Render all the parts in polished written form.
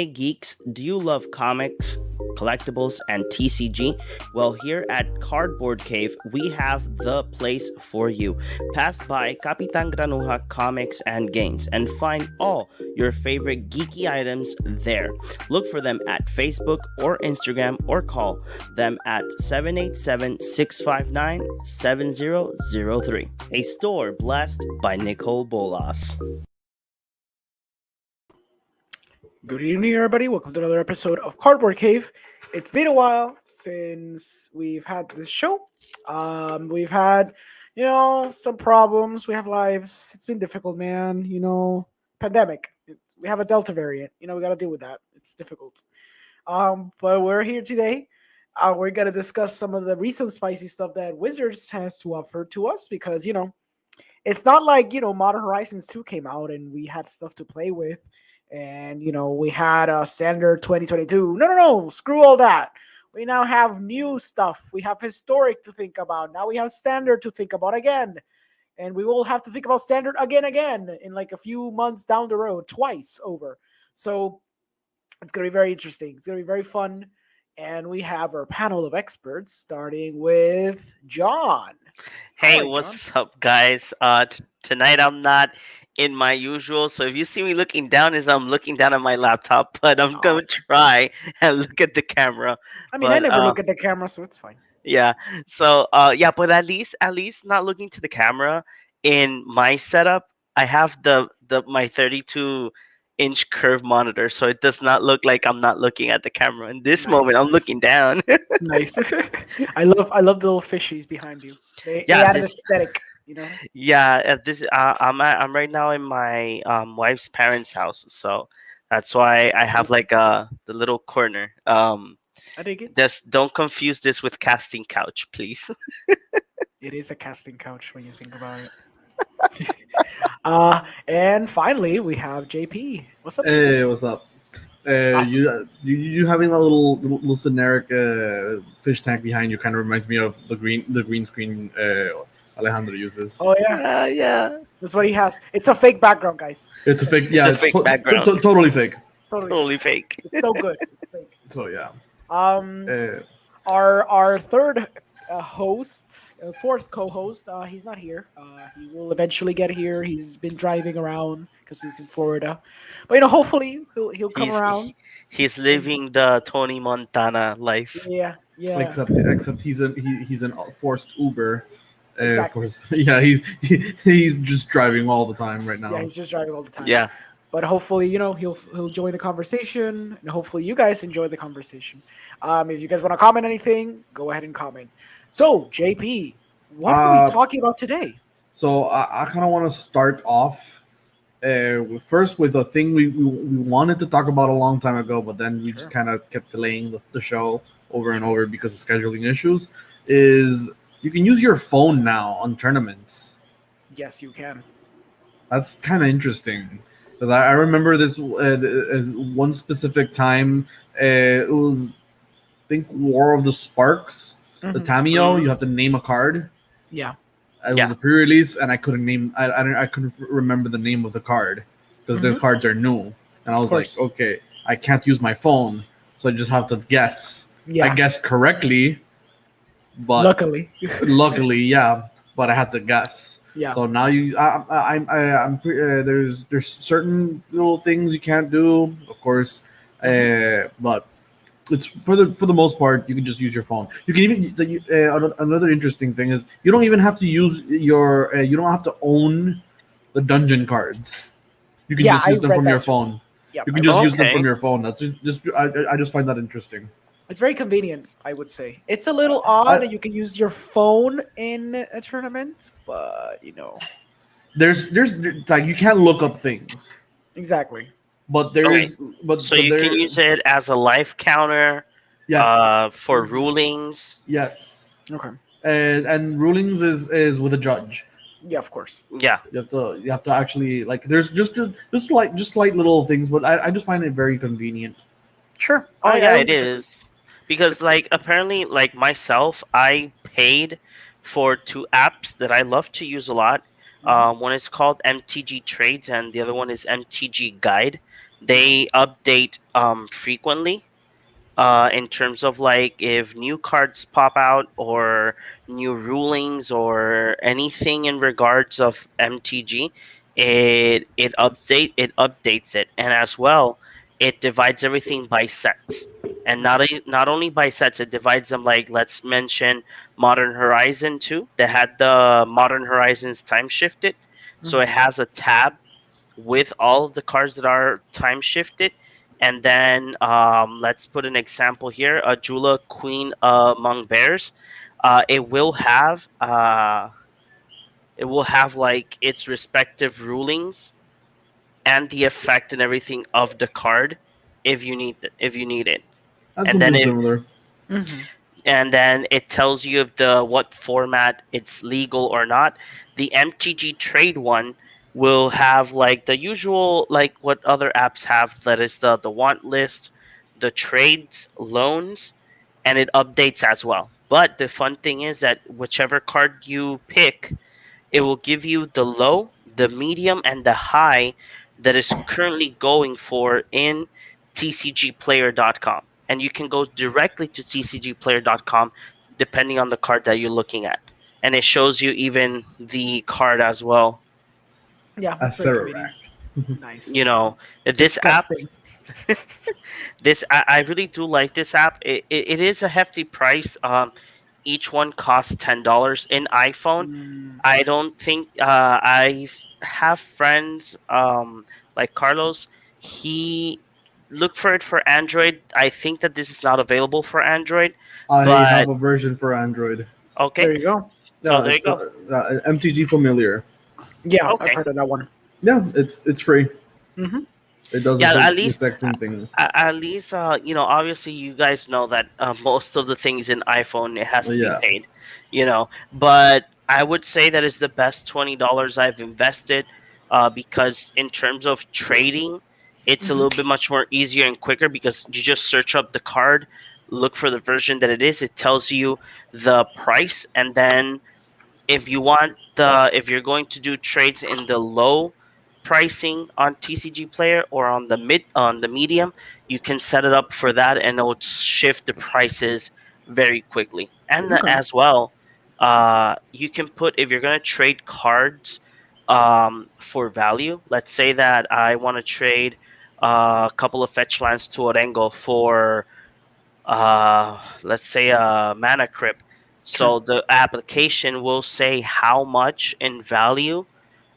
Hey geeks, do you love comics, collectibles, and TCG? Well, here at Cardboard Cave, we have the place for you. Pass by Kapitan Granuja Comics and Games and find all your favorite geeky items there. Look for them at Facebook or Instagram or call them at 787-659-7003. A store blessed by Nicole Bolas. Good evening, everybody. Welcome to another episode of Cardboard Cave. It's been a while since we've had this show. We've had, some problems. We have lives. It's been difficult, man. Pandemic. We have a Delta variant. We got to deal with that. It's difficult. But we're here today. We're gonna discuss some of the recent spicy stuff that Wizards has to offer to us because it's not like Modern Horizons 2 came out and we had stuff to play with and we had a standard 2022. No, screw all that. We now have new stuff. We have historic to think about. Now we have standard to think about again, and we will have to think about standard again in like a few months down the road, twice over. So it's going to be very interesting. It's going to be very fun. And we have our panel of experts starting with John. Hey, Hi, John. what's up, guys? Tonight I'm not in my usual, so if you see me looking down, is I'm looking down at my laptop, but I'm gonna Awesome. try and look at the camera. I mean, I But never look at the camera, so it's fine. yeah, so yeah, but at least not looking to the camera in my setup. I have the my 32-inch curve monitor, so it does not look like I'm not looking at the camera. In this Nice, moment, I'm nice, looking down. nice. I love the little fishies behind you. They Yeah, add an this aesthetic. Yeah, I'm right now in my wife's parents' house, so that's why I have like the little corner. I dig it. Just don't confuse this with casting couch, please. It is a casting couch when you think about it. And finally we have JP. What's up, JP? Hey, what's up? Awesome. You having that little generic fish tank behind you kind of reminds me of the green screen Alejandro uses. Oh yeah, Yeah, that's what he has. It's a fake background, guys. It's a fake, yeah, it's a fake background. totally fake. Totally, Totally fake. it's so good. It's fake. So yeah, Um, uh, our third fourth co-host, he's not here. He will eventually get here. He's been driving around because he's in Florida, but hopefully he'll come He's around. he's living the Tony Montana life. Yeah, except he's an forced Uber. exactly. He's just driving all the time right now. Yeah, he's just driving all the time. Yeah. But hopefully, he'll join the conversation, and hopefully, you guys enjoy the conversation. If you guys want to comment anything, go ahead and comment. So, JP, what are we talking about today? So I kind of want to start off first with a thing we wanted to talk about a long time ago, but then we just kind of kept delaying the show over and over because of scheduling issues. Is you can use your phone now on tournaments. Yes, you can. That's kind of interesting because I remember this one specific time. It was, I think, War of the Sparks. The Mhm. Tameo, you have to name a card. Yeah. It Yeah. was a pre-release, and I couldn't name. I couldn't remember the name of the card because the Mhm. cards are new, and I was like, course. okay, I can't use my phone, so I just have to guess. Yeah. I guessed correctly, but Luckily. luckily, yeah. But I had to guess. Yeah. So now there's certain little things you can't do, of course, but it's for the most part you can just use your phone. You can even another interesting thing is you don't even have to use your you don't have to own the dungeon cards. You can just I use them read from that your too. phone. Yeah. You can just use them Okay. from your phone. That's just I just find that interesting. It's very convenient, I would say. It's a little odd that you can use your phone in a tournament, but There's like you can't look up things, exactly. but there's but So but you there can use it as a life counter. yes For Mhm. rulings. yes Okay. and rulings is with a judge. Yeah, of course. Yeah. You have to actually like there's just slight little things, but I just find it very convenient. Sure. Oh yeah, I it would disagree. is. Because Disagree. like apparently like myself, I paid for two apps that I love to use a lot. Mhm. One is called MTG Trades and the other one is MTG Guide. They update frequently, in terms of like if new cards pop out or new rulings or anything in regards of MTG, it updates it, and as well it divides everything by sets, and not only by sets, it divides them. Like, let's mention Modern Horizon 2 that had the Modern Horizons time shifted, so it Mhm. has a tab with all of the cards that are time shifted. And then let's put an example here: a Jula Queen Among Bears. It will have like its respective rulings and the effect and everything of the card if you need it. That's And then something if similar. Mhm. and then it tells you if the what format it's legal or not. The MTG trade one will have like the usual, like what other apps have, that is the want list, the trades, loans, and it updates as well. But the fun thing is that whichever card you pick, it will give you the low, the medium, and the high that is currently going for in tcgplayer.com. And you can go directly to tcgplayer.com depending on the card that you're looking at. And it shows you even the card as well. Yeah, A that's very convenient. Cererak. Nice. You know, this app Disgusting. I really do like this app. It is a hefty price. Each one costs $10 in iPhone. Mm, I don't think I have friends like Carlos. He looked for it for Android. I think that this is not available for Android, I have but a version for Android. okay. there you go. So Yeah, there you it's go. MTG Familiar. Yeah, I've Okay. heard of that one. Yeah, it's free. Hmm. It does Yeah, at the least exact same thing. at least obviously you guys know that most of the things in iPhone it has to be Yeah, paid, but I would say that is the best $20 I've invested, because in terms of trading it's a Hmm. little bit much more easier and quicker, because you just search up the card, look for the version that it is, it tells you the price, and then if you're going to do trades in the low pricing on TCG Player or on the medium, you can set it up for that, and it will shift the prices very quickly. And Okay. as well, you can put, if you're going to trade cards for value. Let's say that I want to trade a couple of fetch lands to Orengo for let's say a mana crypt. Okay. So the application will say how much in value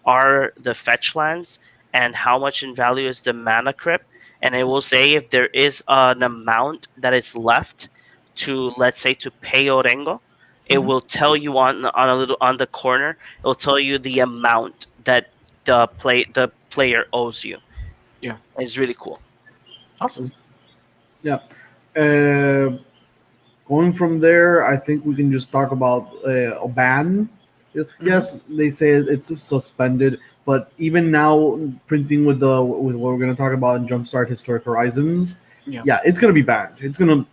are the fetch lands and how much in value is the mana crypt, and it will say if there is an amount that is left to, let's say, to pay Orengo. It Hmm. will tell you on a little on the corner. It will tell you the amount that the player owes you. Yeah. It's really cool. Awesome. yeah. Uh, Going from there, I think we can just talk about a ban. Hmm. Yes, they say it's suspended, but even now, printing with what we're going to talk about in Jumpstart Historic Horizons, Yeah. yeah, it's going to be banned. It's gonna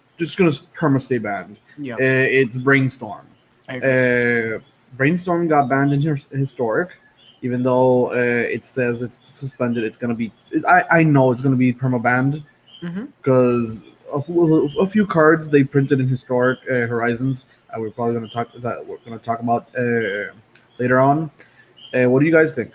perma stay banned. Yeah. It's Brainstorm. I agree. Brainstorm got banned in Historic, even though it says it's suspended. It's going to be. I know it's going to be perma banned Hmm. because a few cards they printed in Historic Horizons. We're going to talk about later on. What do you guys think?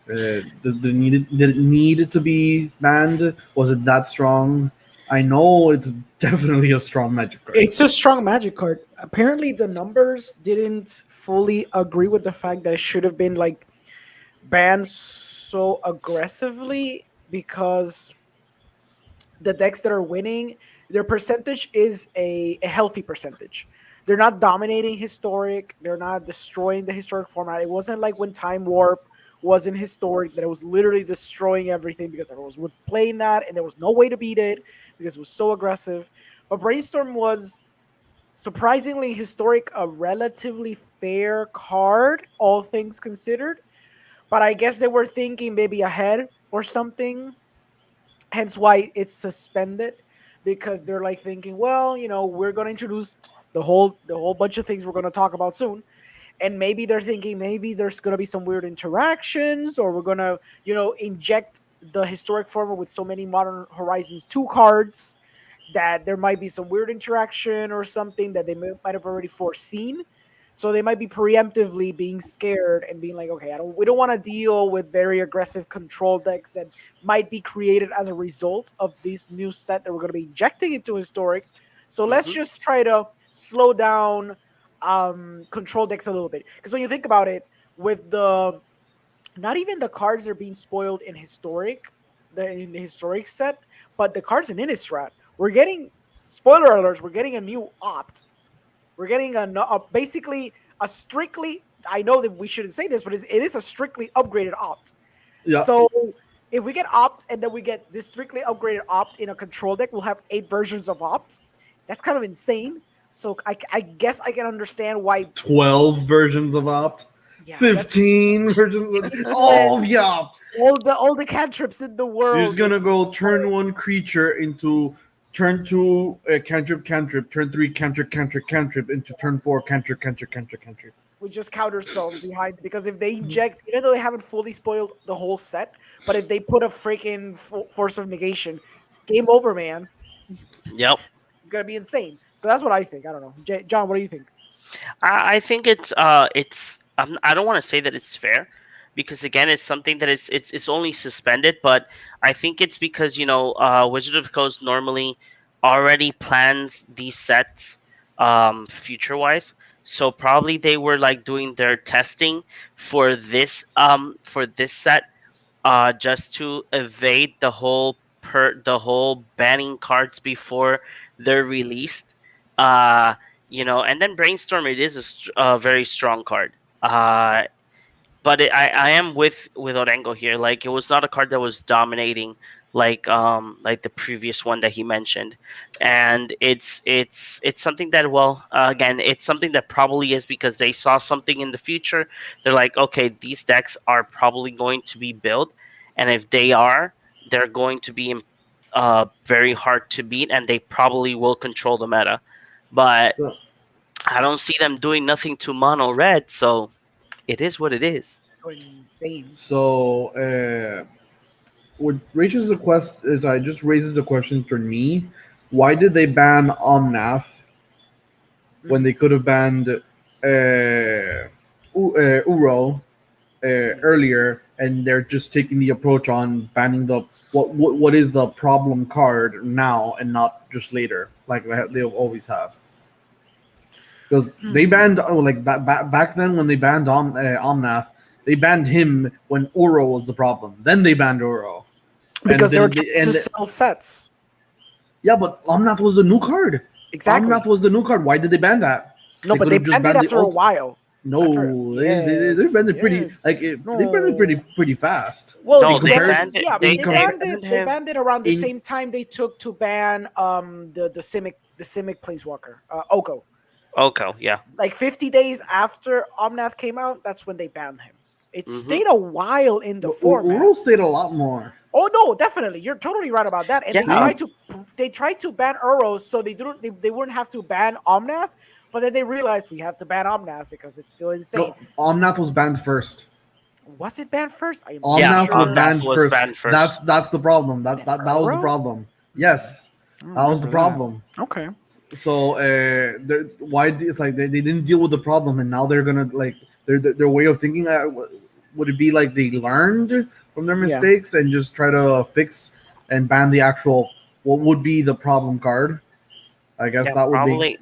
Did it need to be banned? Was it that strong? I know it's definitely a strong magic card. It's a strong magic card. Apparently, the numbers didn't fully agree with the fact that it should have been like banned so aggressively because the decks that are winning, their percentage is a healthy percentage. They're not dominating historic. They're not destroying the historic format. It wasn't like when Time Warp was in historic that it was literally destroying everything because everyone was playing that and there was no way to beat it because it was so aggressive. But Brainstorm was surprisingly historic, a relatively fair card, all things considered. But I guess they were thinking maybe ahead or something, hence why it's suspended, because they're like thinking, well, we're going to introduce the whole bunch of things we're going to talk about soon, and maybe they're thinking maybe there's going to be some weird interactions, or we're going to inject the historic format with so many Modern Horizons 2 cards that there might be some weird interaction or something that they might have already foreseen. So they might be preemptively being scared and being like, okay, we don't want to deal with very aggressive control decks that might be created as a result of this new set that we're going to be injecting into historic. So let's Hmm. just try to slow down control decks a little bit. Because when you think about it, with the not even the cards that are being spoiled in historic, the historic set, but the cards in Innistrad. We're getting spoiler alerts. We're getting a new opt. We're getting basically a strictly. I know that we shouldn't say this, but it is a strictly upgraded opt. Yeah. So if we get opt and then we get this strictly upgraded opt in a control deck, we'll have 8 versions of opt. That's kind of insane. So I guess I can understand why. 12 versions of opt. Yeah, that's 15 versions of all the ops. all the cantrips in the You're just world. gonna go turn one creature into turn two cantrip cantrip, turn three cantrip cantrip cantrip into turn four cantrip cantrip cantrip cantrip. With just counter spells behind it. Because if they inject, even though they haven't fully spoiled the whole set, but if they put a freaking force of negation, game over, man. Yep. It's gonna be insane. So that's what I think. I don't know, John. What do you think? I think it's I don't want to say that it's fair because again it's something that it's only suspended, but I think it's because Wizard of the Coast normally already plans these sets future wise. So probably they were like doing their testing for this set just to evade the whole banning cards before they're released. Uh, and then brainstorm. It is a very strong card. But I am with Orengo here. Like it was not a card that was dominating like the previous one that he mentioned, and it's something that again it's something that probably is because they saw something in the future. They're like, okay, these decks are probably going to be built, and if they are, they're going to be very hard to beat, and they probably will control the meta. But So, I don't see them doing nothing to mono red, so it is what it is. Going insane. so what raises the question is I just raises the question for me: why did they ban Omnath when Mhm. they could have banned Uro earlier, and they're just taking the approach on banning the what is the problem card now and not just later like they always have, because they Hmm. banned like back then when they banned Omnath, they banned him when Uro was the problem. Then they banned Uro, and Because they were then trying to sell sets. yeah, but Omnath was the new card. Exactly. Omnath was the new card. Why did they ban that? No, They but could they have just banned it banned the after a old. while. After No, they yes, banned it pretty yes. they banned it No. pretty fast. Well, In No, they comparison, banned it. yeah, in They they they compare banned it. banned They him. banned it around the in same time they took to ban the Simic Planeswalker, Oko. Okay, yeah. Like 50 days after Omnath came out, that's when they banned him. It Hmm. stayed a while in the format. Uro stayed a lot more. Oh no, definitely, you're totally right about that. And Yeah. See, they tried to ban Uros so they wouldn't have to ban Omnath, but then they realized we have to ban Omnath because it's still insane. no, Omnath was banned first. Was it banned first? I am pretty Yeah, Omnath was sure. Omnath banned was first. banned first. That's the problem. Then That was the Uro? problem. Yes, I don't that was the remember that. problem. Okay. So why it's like they didn't deal with the problem, and now they're gonna like their way of thinking. Would it be like they learned from their Yeah. mistakes and just try to fix and ban the actual what would be the problem card? I guess Yeah, that would be.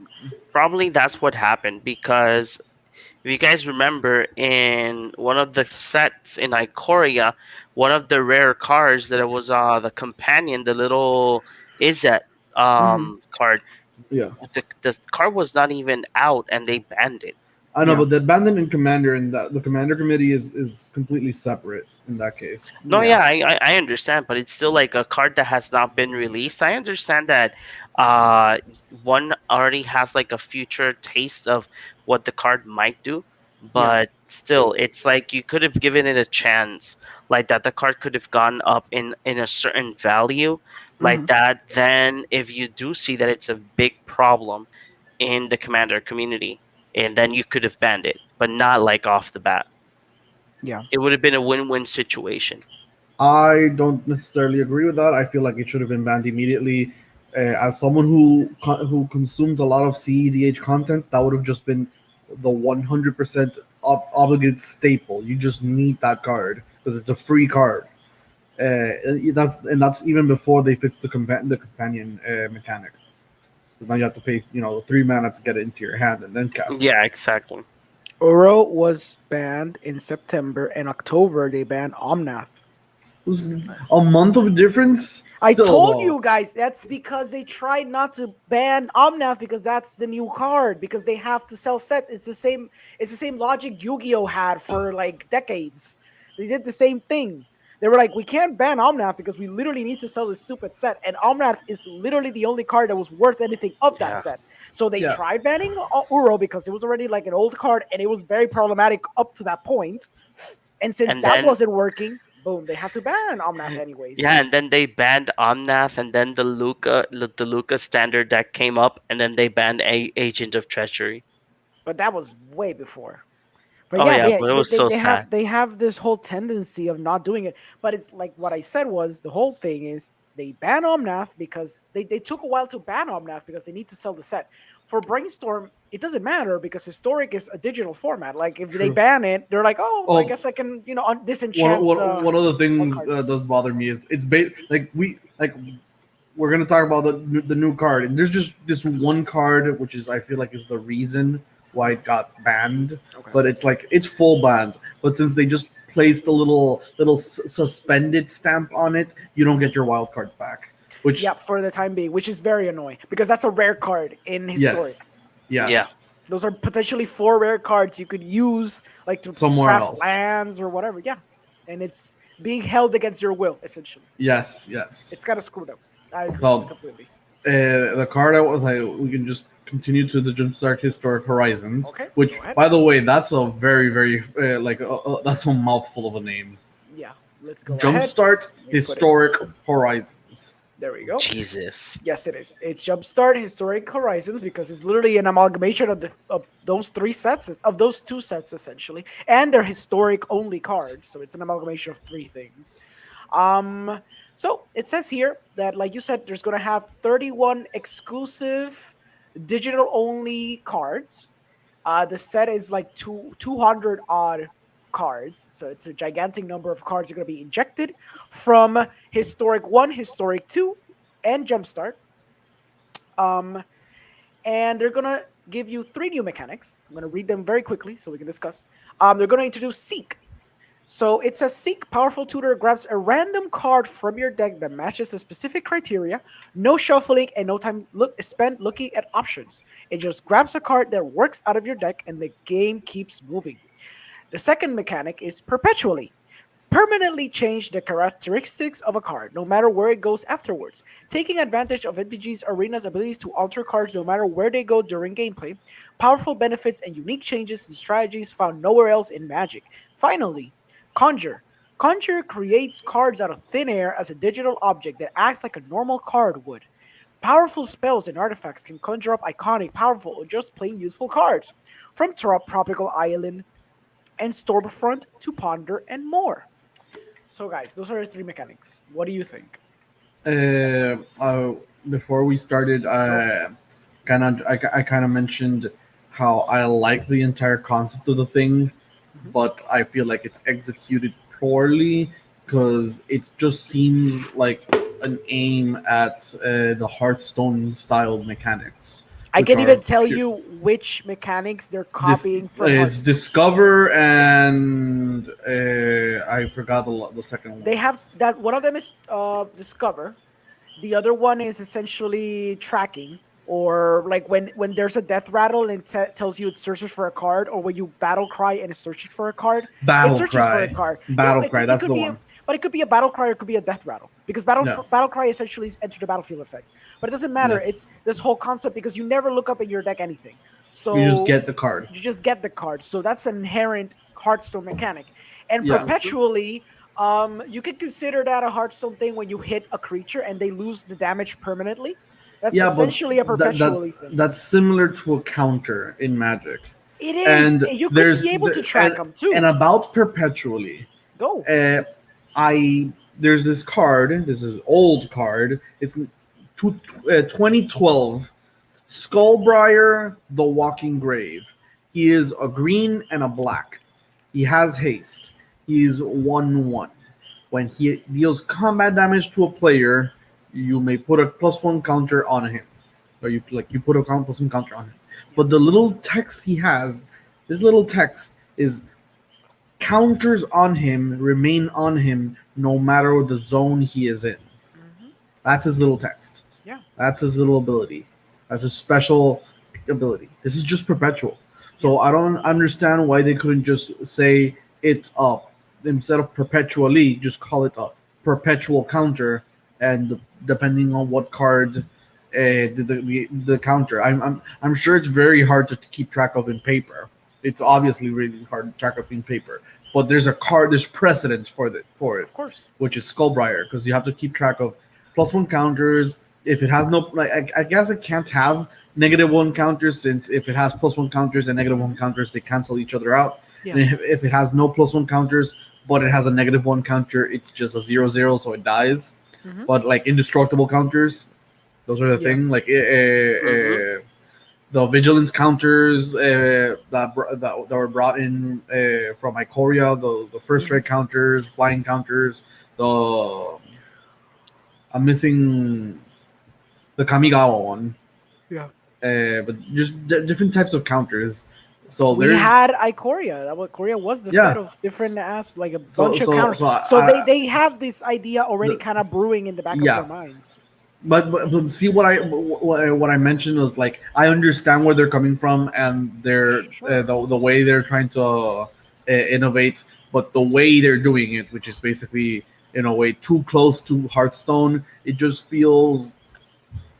probably that's what happened because if you guys remember in one of the sets in Ikoria, one of the rare cards that it was the companion, the little Izzet Hmm. card. Yeah, The card was not even out and they banned it. I know, Yeah. but the abandoned and commander and that the commander committee is completely separate in that case. No, Yeah. yeah, I understand, but it's still like a card that has not been released. I understand that uh one already has like a future taste of what the card might do, Yeah. but still it's like you could have given it a chance. Like that the card could have gone up in a certain value Hmm. like that. Then if you do see that it's a big problem in the commander community, and then you could have banned it, but not like off the bat. Yeah. It would have been a win-win situation. I don't necessarily agree with that. I feel like it should have been banned immediately. As someone who consumes a lot of CEDH content, that would have just been the 100% obligated staple. You just need that card because it's a free card. That's even before they fixed the companion mechanic. Because now you have to pay 3 mana to get it into your hand and then cast it. Yeah, exactly. Uro was banned in September, and October they banned Omnath. It was a month of difference. I Still told though, you guys that's because they tried not to ban Omnath because that's the new card because they have to sell sets. It's the same logic Yu-Gi-Oh had for like decades. They did the same thing. They were like, we can't ban Omnath because we literally need to sell this stupid set. And Omnath is literally the only card that was worth anything of that Yeah. set. So they yeah, tried banning Uro because it was already like an old card and it was very problematic up to that point. And since And that then wasn't working, boom, they had to ban Omnath anyways. yeah, and then they banned Omnath, and then the Luca standard deck came up, and then they banned Agent of Treachery. But that was way before. But Oh yeah, yeah, but it was so they sad. have this whole tendency of not doing it. But it's like what I said was the whole thing is they ban Omnath because they took a while to ban Omnath because they need to sell the set. For Brainstorm, it doesn't matter because historic is a digital format. Like if they true. ban it, they're like, oh, I Oh, guess I can one disenchant one one of the all things that cards. does bother me is we're gonna talk about the new card, and there's just this one card which is I feel like is the reason why it got banned, Okay. but it's full banned. But since they just placed a little suspended stamp on it, you don't get your wild card back. Which Yeah, for the time being, which is very annoying because that's a rare card in historic. yes, Yeah. yes, Those are potentially 4 rare cards you could use like to somewhere craft else. lands or whatever. Yeah. And it's being held against your will, essentially. Yes, yes. It's kind of screwed up. I agree Well, completely. the card I was like, we can just continue to the Jumpstart Historic Horizons, Okay, which, go ahead. by the way, that's a very, very that's a mouthful of a name. Yeah, let's go ahead. Jumpstart Let me put it- Historic Horizons. There we go. Jesus. Yes, it is. It's Jumpstart Historic Horizons because it's literally an amalgamation of those 3 sets, of those 2 sets essentially, and they're historic only cards. So it's an amalgamation of 3 things. So it says here that, like you said, there's gonna have 31 exclusive digital only cards. The set is like 200 odd cards, so it's a gigantic number of cards are going to be injected from Historic 1, Historic 2, and Jumpstart. And they're going to give you 3 new mechanics. I'm going to read them very quickly so we can discuss. They're going to introduce Seek. So it says Seek, powerful tutor grabs a random card from your deck that matches a specific criteria, no shuffling and no time spent looking at options. It just grabs a card that works out of your deck and the game keeps moving. The second mechanic is Perpetually. Permanently change the characteristics of a card, no matter where it goes afterwards, taking advantage of NPG's arena's abilities to alter cards no matter where they go during gameplay, powerful benefits and unique changes and strategies found nowhere else in Magic. Finally, Conjure. Conjure creates cards out of thin air as a digital object that acts like a normal card would. Powerful spells and artifacts can conjure up iconic, powerful, or just plain useful cards, from Tropical Island and Stormfront to Ponder and more. So, guys, those are the 3 mechanics. What do you think? Uh, uh, Before we started, I kind of mentioned how I like the entire concept of the thing, Mhm. but I feel like it's executed poorly because it just seems like an aim at the Hearthstone style mechanics. I which can even are tell pure- you which mechanics they're This copying from it's Hearthstone. Discover and I forgot the second one. They have that one of them is Discover. The other one is essentially tracking, or like when there's a death rattle and tells you it searches for a card, or when you battle cry and it searches for a card, it Battle searches for a Cry. card. Battle it Cry, could, it that's could the be, one. but it could be a battle cry or it could be a death rattle because Yeah. battle cry essentially is enter the battlefield effect. But it doesn't matter. Yeah. It's this whole concept because you never look up in your deck anything, You just so get the card. you just get the card. So that's an inherent Hearthstone mechanic, and Yeah. perpetually. You could consider that a Hearthstone thing when you hit a creature and they lose the damage permanently. That's Yeah, but essentially a perpetually thing. that's similar to a counter in Magic. It is. And You could be able to track them too. and about perpetually, Go. I there's this card. This is old card. It's 2012 Skullbriar, the Walking Grave. He is a green and a black. He has haste. He's 1/1. When he deals combat damage to a player, you may put a +1 counter on him. Or you put a +1 counter on him. But the little text he has, this little text is counters on him remain on him no matter the zone he is in. Hmm. That's his little text. Yeah. That's his little ability. That's a special ability. This is just perpetual. So I don't understand why they couldn't just say it's up instead of perpetually, just call it a perpetual counter, and depending on what card the counter. I'm sure it's very hard to keep track of in paper. It's obviously really hard to track of in paper. But there's a card. There's precedent for it, Of course. which is Skullbriar, because you have to keep track of +1 counters. If it has no, like, I guess it can't have -1 counters, since if it has +1 counters and -1 counters, they cancel each other out. Yeah. And if it has no +1 counters, but it has a -1 counter, it's just a 0/0, so it dies. Mhm. But like indestructible counters, those are the Yeah. thing. Like the vigilance counters that were brought in from Ikoria, the first strike counters, flying counters, the I'm missing the Kamigawa one. Yeah. But just different types of counters. So We there's had Ikoria. That what Korea was the Yeah. set of different ass, like a So- bunch of so- counters. so I- So I- they have this idea already The- kind of brewing in the back Yeah. of their minds. but see what I mentioned was like I understand where they're coming from and their Sure. the way they're trying to innovate, but the way they're doing it, which is basically in a way too close to Hearthstone, it just feels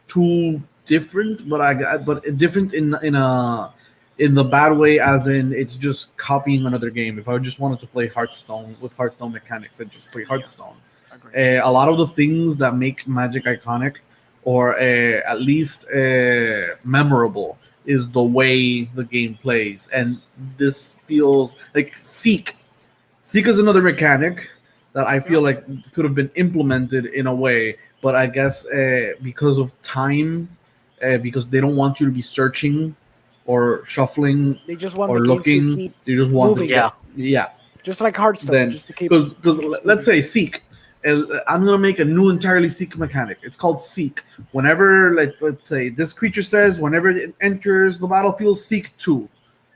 too different. But different in the bad way, as in it's just copying another game. If I just wanted to play Hearthstone with Hearthstone mechanics, I'd just play Hearthstone. A lot of the things that make Magic iconic, or at least memorable, is the way the game plays. And this feels like Seek. Seek is another mechanic that I feel like could have been implemented in a way, but I guess because of time, because they don't want you to be searching or shuffling They just want or the game looking, to keep they just want moving. to get, yeah. just like Hearthstone, Then just to keep. because keep let's moving. say Seek, I'm gonna make a new entirely Seek mechanic. It's called Seek. Whenever let's say this creature says whenever it enters the battlefield, Seek 2.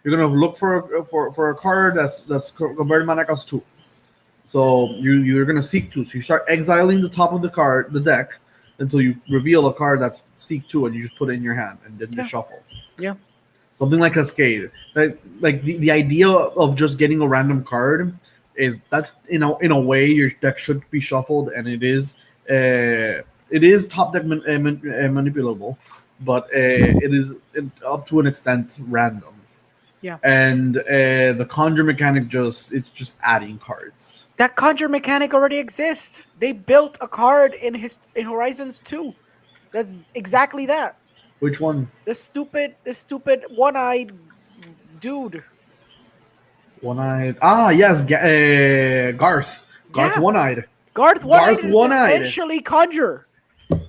You're gonna look for a card that's converted mana cost 2. So you're gonna Seek 2. So you start exiling the top of the deck, until you reveal a card that's Seek 2, and you just put it in your hand and then you Yeah. shuffle. Yeah. Something like Cascade. Like the idea of just getting a random card is that's in a way your deck should be shuffled, and it is top deck manipulable, but it is up to an extent random. Yeah. And the conjure mechanic it's just adding cards. That conjure mechanic already exists. They built a card in Horizons 2. That's exactly that. Which one? The stupid one-eyed dude. One-eyed. Ah, yes, Garth. Garth Yeah. one-eyed. Garth One-eyed is One-eyed. essentially conjure.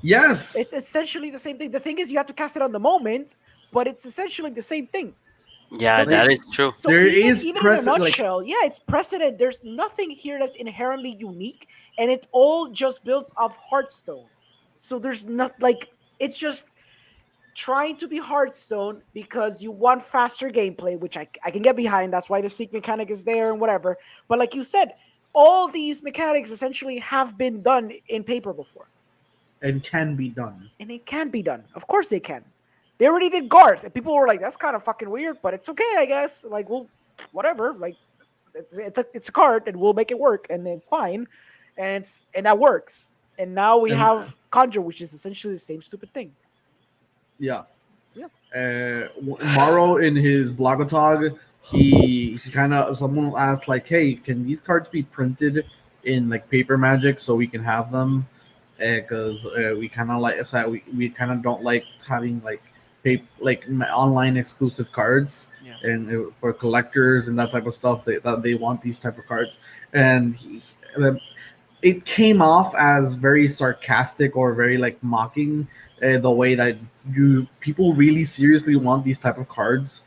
Yes. It's essentially the same thing. The thing is, you have to cast it on the moment, but it's essentially the same thing. Yeah, So that there's- is true. So There even, is even in a precedent, like- nutshell, yeah, it's precedent. There's nothing here that's inherently unique, and it all just builds off Hearthstone. So there's not like it's just trying to be Hearthstone because you want faster gameplay, which I can get behind. That's why the Seek mechanic is there and whatever. But like you said, all these mechanics essentially have been done in paper before. And can be done. And it can be done. Of course they can. They already did Garth, and people were like, "That's kind of fucking weird," but it's okay, I guess. Like, well, whatever. Like, it's a card, and we'll make it work, and it's fine, and that works. And now we And- have Conjure, which is essentially the same stupid thing. Yeah. Yeah. Morrow in his blogotog, he kind of someone asked like, "Hey, can these cards be printed in like paper magic so we can have them?" Because we kind of like so we kind of don't like having like online exclusive cards, Yeah. and for collectors and that type of stuff, that they want these type of cards, and it came off as very sarcastic or very like mocking, the way that you people really seriously want these type of cards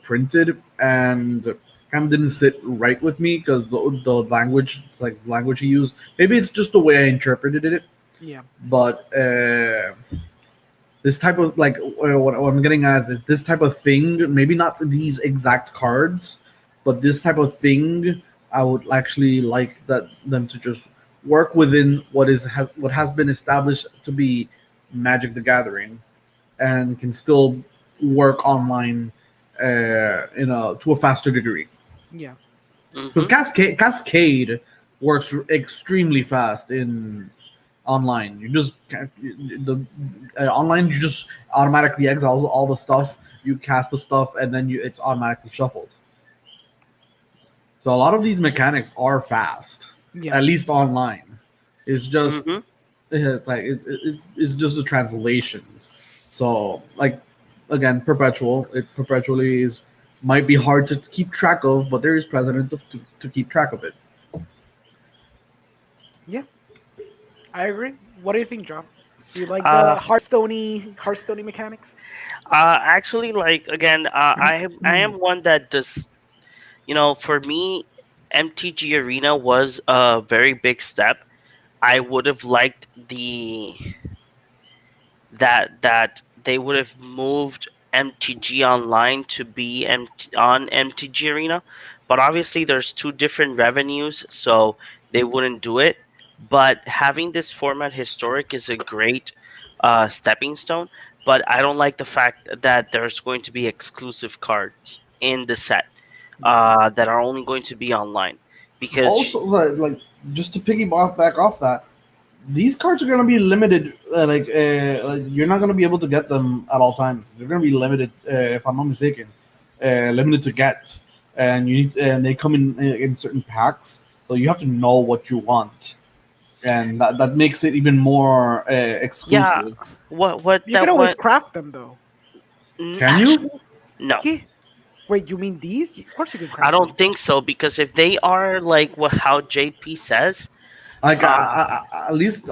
printed, and kind of didn't sit right with me because the language, like language he used, maybe it's just the way I interpreted it, Yeah. but this type of like what I'm getting at is this type of thing, maybe not these exact cards, but this type of thing, I would actually like that them to just work within what has been established to be Magic the Gathering, and can still work online in a to a faster degree. Yeah. Because Hmm. Cascade works extremely fast in online. You just the online, you just automatically exiles all the stuff. You cast the stuff, and then it's automatically shuffled. So a lot of these mechanics are fast, Yeah. at least online. It's just Hmm. it's just the translations. So like again, perpetual. It perpetually is might be hard to keep track of, but there is precedent to keep track of it. Yeah. I agree. What do you think, John? Do you like Uh, the Hearthstone mechanics? Actually, like again, I am one that does. For me, MTG Arena was a very big step. I would have liked that they would have moved MTG Online to be on MTG Arena, but obviously there's two different revenues, so they wouldn't do it. But having this format historic is a great stepping stone. But I don't like the fact that there's going to be exclusive cards in the set Yeah. that are only going to be online because Also, like just to piggyback back off that, these cards are going to be limited. Like you're not going to be able to get them at all times. They're going to be limited, if I'm not mistaken, limited to get, and and they come in certain packs. So you have to know what you want, and that makes it even more yeah, exclusive. what You can that always what craft them though. Can you? actually no. Yeah. Wait, you mean these? Of course you can I craft don't them. think so because if they are like what how JP says, Like uh, at least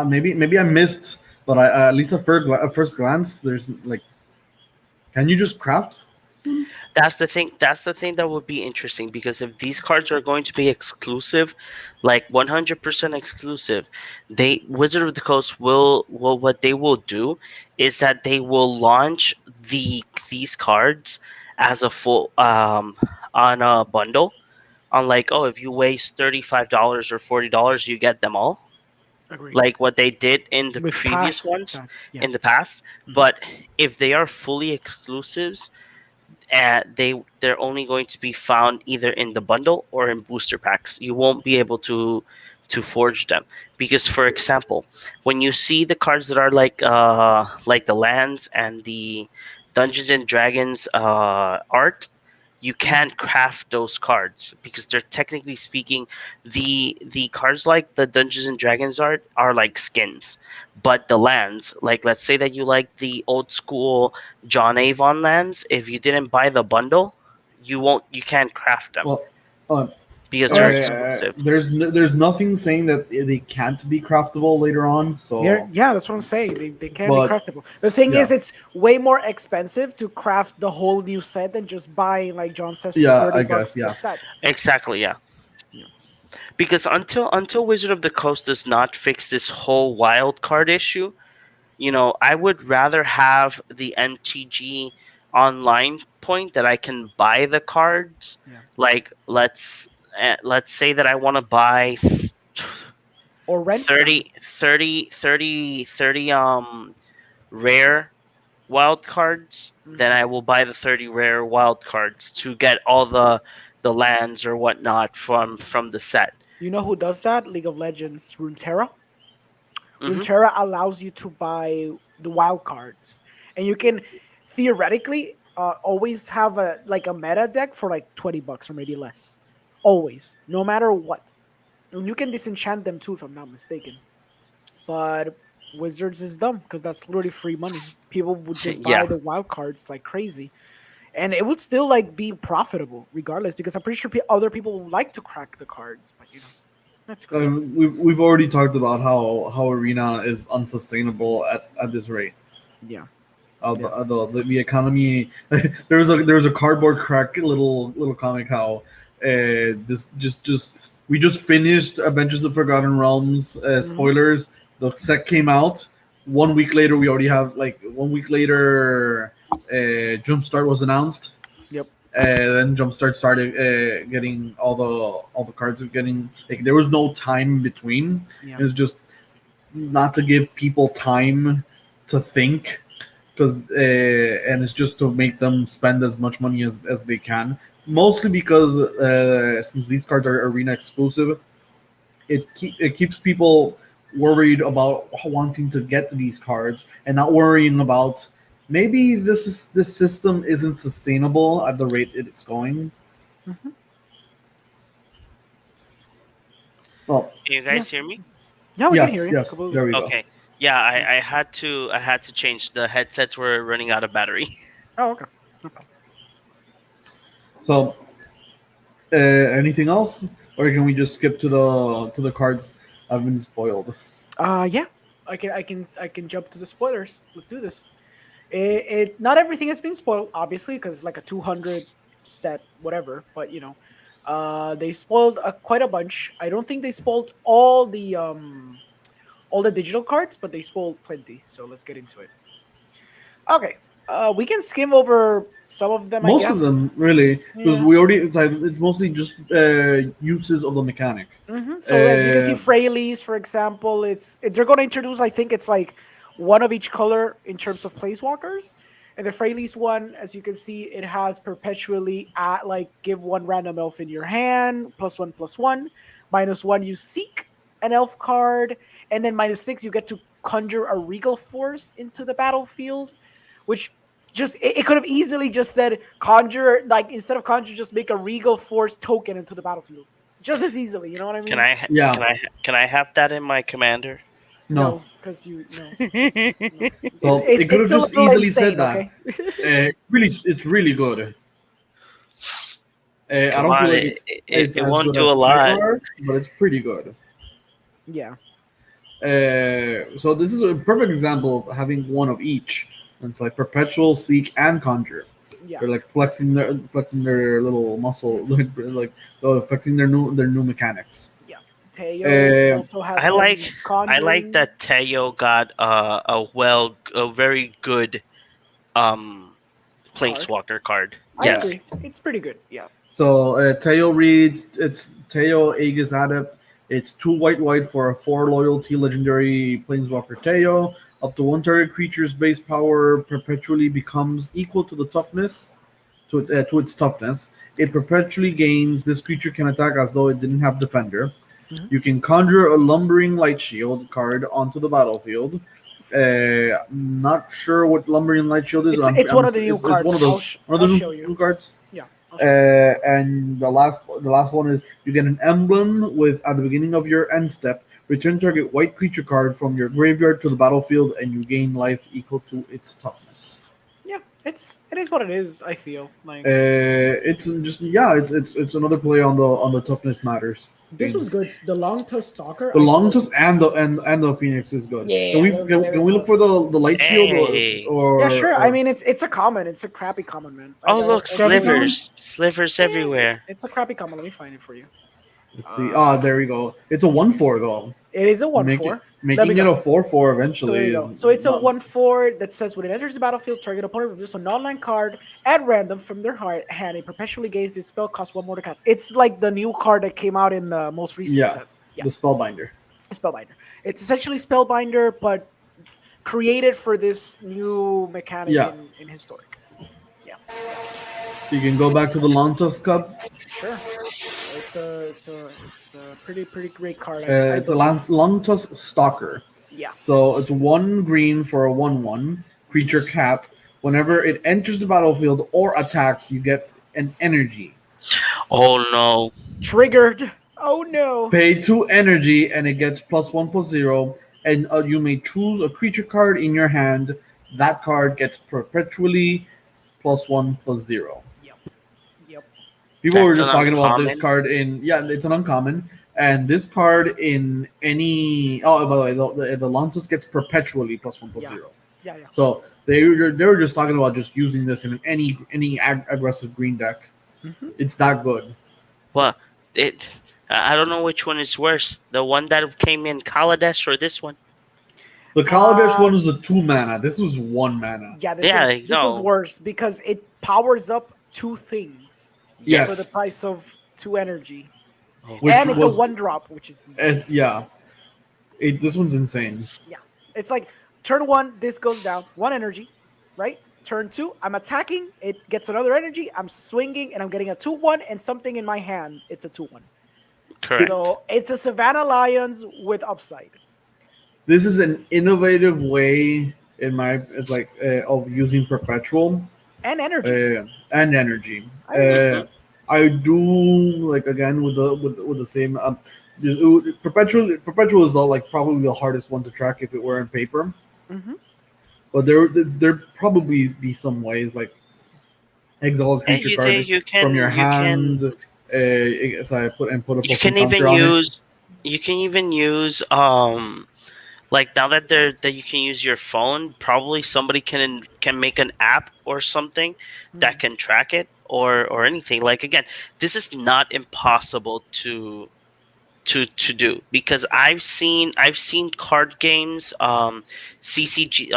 maybe I missed, but at least at first glance, there's like, can you just craft? that's the thing. That's the thing that would be interesting because if these cards are going to be exclusive, like 100% exclusive, they Wizard of the Coast will what they will do is that they will launch these cards as a full on a bundle on like, oh, if you waste $35 or $40 you get them all, Agreed. like what they did in the With previous past ones sets, yeah. in the past. Mhm. But if they are fully exclusives, they're only going to be found either in the bundle or in booster packs. You won't be able to forge them because, for example, when you see the cards that are like the lands and the Dungeons and Dragons art, you Mhm. can't craft those cards because they're technically speaking the cards like the Dungeons and Dragons art are like skins, but the lands, like let's say that you like the old school John Avon lands, if you didn't buy the bundle, you can't craft them Well, uh, because Oh, they're that's true. exclusive. there's nothing saying that they can't be craftable later on. They're, So, yeah, that's what I'm saying. They can be but craftable. The thing yeah, is, it's way more expensive to craft the whole new set than just buying, like John says, for yeah, 30 I guess, bucks the yeah. sets. Exactly, yeah. Yeah. Because until Wizard of the Coast does not fix this whole wild card issue, I would rather have the MTG online point that I can buy the cards. Yeah. Like let's say that I want to buy Or rent them. 30, 30, 30, 30 rare wild cards, then Mhm. I will buy the 30 rare wild cards to get all the lands or whatnot from the set. You know who does that? League of Legends Runeterra. Hmm. Runeterra allows you to buy the wild cards, and you can theoretically always have a meta deck for like 20 bucks or maybe less. Always, no matter what. And you can disenchant them too, if I'm not mistaken. But Wizards is dumb because that's literally free money. People would just buy Yeah. the wild cards like crazy, and it would still like be profitable regardless because I'm pretty sure other people would like to crack the cards, but. That's crazy. We've already talked about how arena is unsustainable at this rate. Yeah. Yeah. The economy. There was a cardboard crack little comic how this just we just finished Adventures of the Forgotten Realms. Hmm. Spoilers: the set came out. 1 week later, we already have 1 week later. Jumpstart was announced. Yep. Then Jumpstart started getting all the cards. Getting there was no time in between. Yeah. It's just not to give people time to think because and it's just to make them spend as much money as they can, mostly because since these cards are arena exclusive, it keeps people worried about wanting to get these cards and not worrying about maybe this system isn't sustainable at the rate it's going. Hmm. Well, Can you Yeah. guys hear me? Yeah, we can hear yes, you yes, completely. there we go. Okay. Yeah, I had to change. The headsets were running out of battery. Oh, okay. No problem. So anything else, or can we just skip to the cards that have been spoiled? Yeah. I can jump to the spoilers. Let's do this. Not everything has been spoiled, obviously, because like a 200 set, whatever. But they spoiled quite a bunch. I don't think they spoiled all the digital cards, but they spoiled plenty. So let's get into it. Okay. We can skim over some of them, I Most of guess. them, really, because Yeah. we already it's mostly just uses of the mechanic. So as you can see, Uh, Fraley's, for example, they're going to introduce. I think it's like one of each color in terms of placewalkers. And the Fraley's one, as you can see, it has perpetually at like give one random elf in your hand, +1/+1, -1 you seek an elf card, and then -6 you get to conjure a regal force into the battlefield, which it could have easily just said conjure, like instead of conjure, just make a regal force token into the battlefield just as easily. You know what I Can mean? I ha- yeah, can I have that in my commander? no. No, because no, no. So it could It's have a just little easily said insane. that. Okay. It's really good. I Come don't feel on, like it, it's it, it's it as won't good do a as lot. Tyrar, but it's pretty good. Yeah. So this is a perfect example of having one of each. It's like perpetual, seek, and conjure. Yeah. They're like flexing their little muscle, flexing their new mechanics. Yeah. Teo Uh, also has I like some I like conjuring. that Teo got a very good um Card. planeswalker card. I Yes. agree. It's pretty good. Yeah. So Teo reads it's Teo Aegis Adept. It's 2 white for a 4 loyalty legendary planeswalker Teo. Up to one target creature's base power perpetually becomes equal to the toughness to its toughness. It perpetually gains. This creature can attack as though it didn't have defender. Mhm. You can conjure a lumbering light shield card onto the battlefield. Not sure what lumbering light shield is. It's one of the new It's one cards. of those one I'll of the show you. new cards. Yeah. I'll show you. And the last one is you get an emblem with at the beginning of your end step. Return target white creature card from your graveyard to the battlefield, and you gain life equal to its toughness. Yeah. It is what it is. I feel like It's just it's another play on the toughness matters this thing. was good. The long tusk stalker. The I long feel. tusk and the phoenix is good. Can Yeah. we can we look for the light shield Hey. Yeah, sure. I or mean, it's a common. It's a crappy common, man. Oh look, I'll show you. slivers Yeah, everywhere. it's a crappy common. Let me find it for you. let's see. Ah, there we go. It's a 1/4 though. It is a one Making four. Let me making it go. a 4/4 So there eventually you is go. So it's a not 1/4 that says when it enters the battlefield, target opponent reveals an online card at random from their hand. It perpetually gains this spell, costs one more to cast. It's like the new card that came out in the most recent yeah set. Yeah, the spellbinder. Spellbinder. It's essentially Spellbinder, but created for this new mechanic Yeah, in historic. Yeah, you can go back to the long tusk cup. sure. It's a pretty great card. I It's a believe. long tusk stalker. Yeah. So it's 1 green for a 1/1 creature cat. Whenever it enters the battlefield or attacks, you get an energy. Oh no. Triggered. Oh no. Pay 2 energy and it gets +1/+0. And you may choose a creature card in your hand. That card gets perpetually +1/+0. Yep. Yep. People were That's an just talking about this uncommon. card in, yeah, it's an uncommon. and this card in any. Oh, by the way, the Lantus gets perpetually +1/+0. Yeah. Yeah, yeah. So they were just talking about just using this in any aggressive green deck. Hmm. It's that good. Well, it. I don't know which one is worse. The one that came in Kaladesh or this one. The Kaladesh one was a 2 mana. This was 1 mana. Yeah, Yeah, this was no. worse because it powers up two things for the Yes. price of two energy, Oh, Which and God. it's a was one drop, which is insane. yeah. This one's insane. Yeah, it's like turn one, this goes down, one energy, right? Turn two, I'm attacking, it gets another energy, I'm swinging, and I'm getting a 2/1 and something in my hand. It's a 2/1. Correct. So it's a Savannah Lions with upside This is an innovative way in my it's like of using perpetual and energy. and energy. I agree. Hmm. I do like again with the same this, perpetual is the, like probably the hardest one to track if it were in paper. Hmm. But there probably be some ways like exile a And creature you think card from your you can hand. So I put a you plus one can counter even on it. use like now that you can use your phone, probably somebody can make an app or something that can track it or anything. Like again, this is not impossible to do because I've seen card games, CCG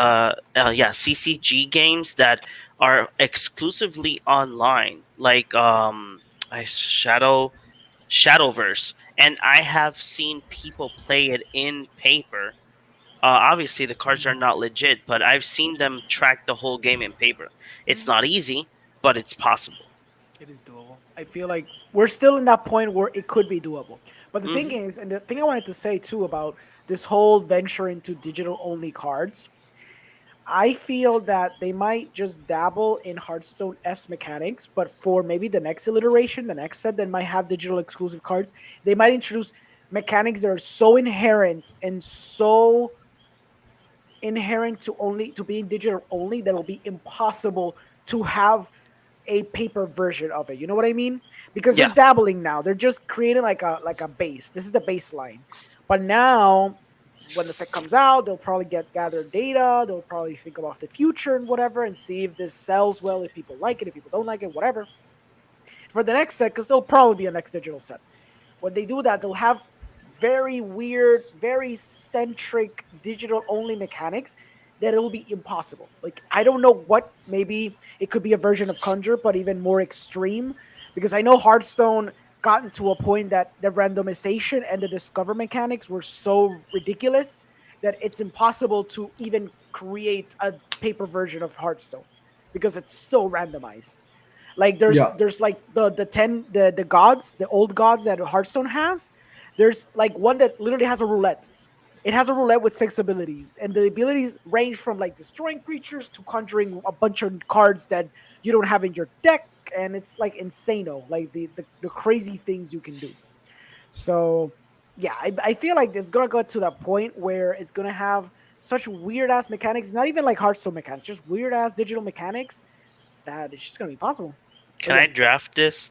CCG games that are exclusively online, like I Shadowverse, and I have seen people play it in paper. Obviously, the cards are not legit, but I've seen them track the whole game in paper. It's not easy, but it's possible. It is doable. I feel like we're still in that point where it could be doable. But the thing Hmm. is, and the thing I wanted to say too about this whole venture into digital only cards, I feel that they might just dabble in Hearthstone S mechanics, but for maybe the next iteration, the next set that might have digital exclusive cards, they might introduce mechanics that are so inherent and so inherent to only to being digital only that it'll be impossible to have a paper version of it. You know what I mean? Because they're Yeah, dabbling now. They're just creating like a base. This is the baseline. But now when the set comes out, they'll probably gather data, they'll probably think about the future and whatever and see if this sells well, if people like it, if people don't like it, whatever. For the next set, because there'll probably be a next digital set. When they do that, they'll have very weird, very centric digital only mechanics that it'll be impossible. Like I don't know what, maybe it could be a version of Conjure, but even more extreme. Because I know Hearthstone gotten to a point that the randomization and the discover mechanics were so ridiculous that it's impossible to even create a paper version of Hearthstone because it's so randomized. Like Yeah, there's like the 10 the gods, the old gods that Hearthstone has. There's like one that literally has a roulette. It has a roulette with 6 abilities, and the abilities range from like destroying creatures to conjuring a bunch of cards that you don't have in your deck, and it's like insano, like the crazy things you can do. So yeah, I feel like it's gonna go to that point where it's gonna have such weird ass mechanics, not even like Hearthstone mechanics, just weird ass digital mechanics that it's just gonna be possible. But can yeah, I draft this?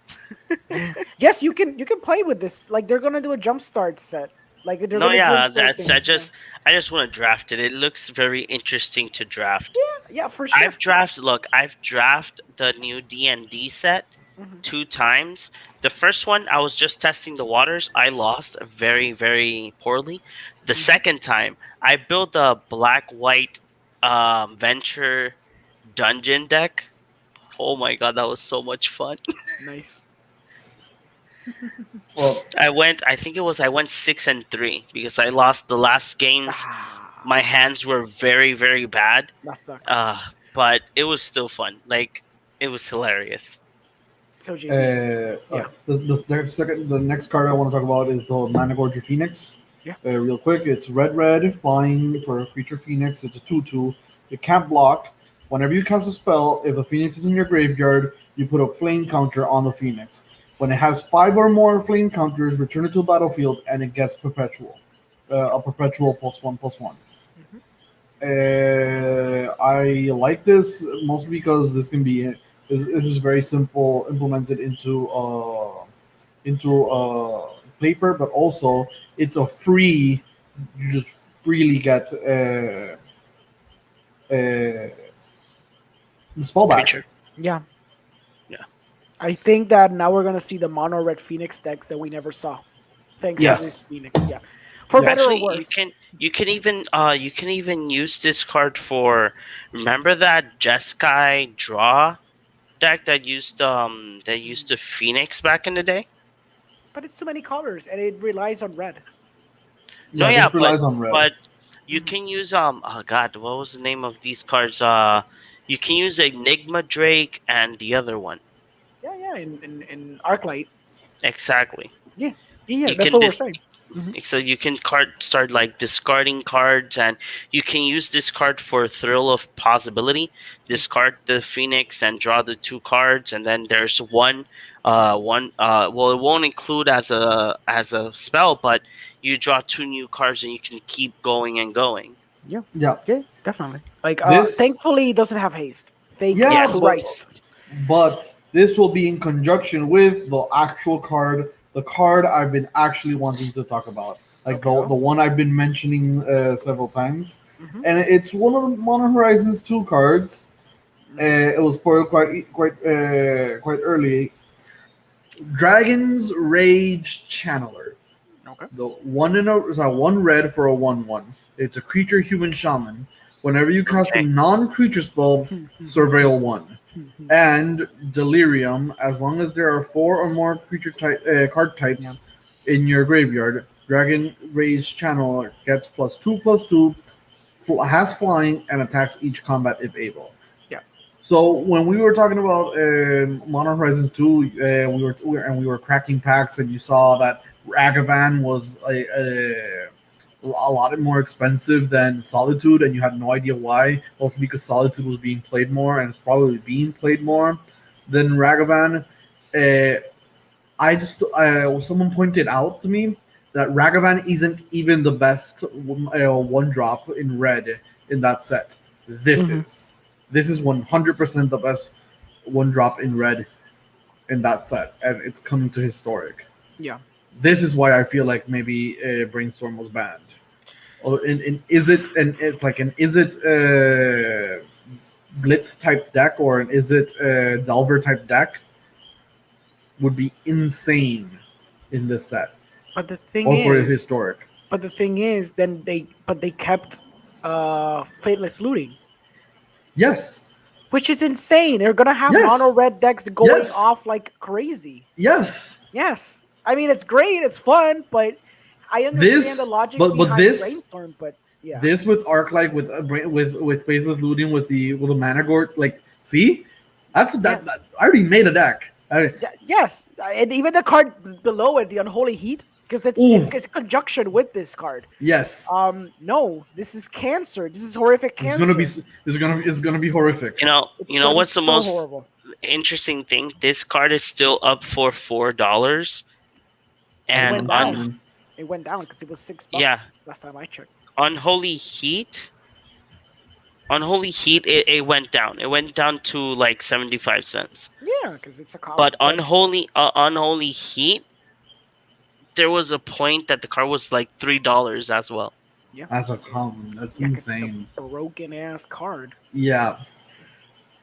yes, you can play with this. Like they're gonna do a jumpstart set. Like they're No, gonna yeah, jumpstart that's things. Yeah, I just want to draft it. It looks very interesting to draft. yeah, for sure. I've drafted the new D&D set Hmm. 2 times. The first one I was just testing the waters. I lost very very poorly. The Hmm. second time I built a black white venture dungeon deck. Oh my god, that was so much fun. Nice. well, I went 6-3 because I lost the last games. My Ah, hands were very very bad. that sucks. Uh but it was still fun. Like it was hilarious. So JB, yeah, the next card I want to talk about is the Managorger Phoenix. yeah. Real quick, it's red flying for a creature Phoenix. It's a 2/2. It can't block. Whenever you cast a spell, if a Phoenix is in your graveyard, you put a flame counter on the Phoenix. When it has 5 or more flame counters, return it to the battlefield, and it gets perpetual, a perpetual +1/+1. Hmm. I like this mostly because this is very simple implemented into paper, but also it's a free. You just freely get the spell back. Creature. Yeah. Yeah. I think that now we're gonna see the mono red Phoenix decks that we never saw, thanks to Yeah. this Yes. Phoenix. Yeah, for Yeah. better or Actually, you worse. can you can even use this card for, remember that Jeskai draw deck that used the Phoenix back in the day? But it's too many colors, and it relies on red. No, Yeah. yeah, This relies on red. but you Mhm. can use oh god, what was the name of these cards? You can use Enigma Drake and the other one. Yeah, yeah, in ArcLight. Exactly. Yeah, yeah, yeah. You That's can what we're dis saying. Hmm. so you can start like discarding cards, and you can use this card for Thrill of Possibility. Discard the Phoenix and draw the two cards, and then there's well, it won't include as a spell, but you draw two new cards and you can keep going and going. Yeah, Yeah. yeah, definitely. Like, This. thankfully, it doesn't have haste. Thank Yeah, Yes. Christ. but this will be in conjunction with the actual card, the card I've been actually wanting to talk about, like Okay. the one I've been mentioning several times, Mm-hmm. and it's one of the Modern Horizons 2 cards. It was spoiled quite early. Dragon's Rage Channeler. Okay. The one in a is a one red for a 1/1. It's a creature human shaman. Whenever you cast a Okay. non-creature spell, surveil one. And Delirium, as long as there are four or more card Yeah. types in your graveyard, Dragon Rage Channeler gets +2/+2, has flying, and attacks each combat if able. Yeah. So when we were talking about Modern Horizons 2, we were cracking packs, and you saw that Ragavan was a lot more expensive than Solitude, and you had no idea why. Also because Solitude was being played more, and it's probably being played more than Ragavan. Uh, someone pointed out to me that Ragavan isn't even the best one drop in red in that set. This Mhm. is. This is 100% the best one drop in red in that set, and it's coming to historic. Yeah. This is why I feel like maybe Brainstorm was banned. Oh, and is it and it's like an is it Blitz type deck or an is it Delver type deck would be insane in this set But the thing or for is, historic. then they kept Fateless Looting, Yes, which is insane. They're gonna have mono yes, red decks going yes, off like crazy. yes. Yes, I mean it's great, it's fun, but I understand the This, logic but behind this Brainstorm. But yeah, this with arc like with faceless looting with the mana gort, like see, yes, I already made a deck. yes, and even the card below it, the Unholy Heat, because Ooh, it's a conjunction with this card. yes, No, this is cancer. This is horrific cancer. it's gonna be horrific. It's You know gonna be what's the so most horrible. interesting thing? This card is still up for $4, It and went on down. It went down because it was yeah, $6 last time I checked. Unholy Heat. Unholy Heat, it went down. It went down to like 75 cents. Yeah, because it's a But common. Unholy Heat, there was a point that the card was like $3 as well. Yeah, As a common, that's yeah, because it's a insane. broken ass card. Yeah,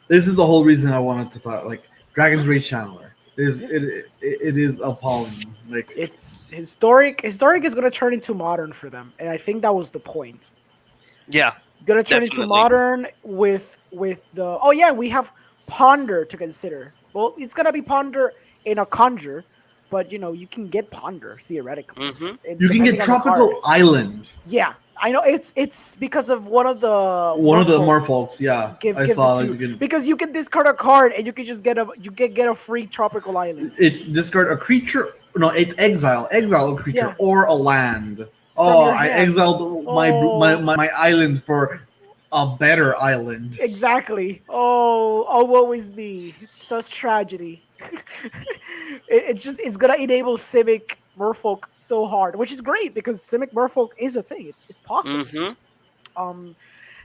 this is the whole reason I wanted to talk. Like Dragon's Rage Channeler is Yeah. it is appalling. Like It's historic. Historic is gonna turn into modern for them, and I think that was the point. Yeah, Gonna turn into definitely. modern with the. Oh yeah, we have Ponder to consider. Well, it's gonna be Ponder in a conjure, but you can get Ponder theoretically. Mm-hmm. It- you can get depending on the card. Tropical Island. Yeah, I know it's because of one of the One of the Merfolk Marfolks, yeah, I gives saw it to that you you can. because you can discard a card and you can just get a free tropical island. It's discard a creature. No, it's exile a creature Yeah. or a land. From Oh, your I hand. exiled my island for a better island. Exactly. Oh, woe is me. Such tragedy. It's gonna enable Civic Merfolk so hard, which is great because Civic Merfolk is a thing. It's possible. Mm-hmm. Um,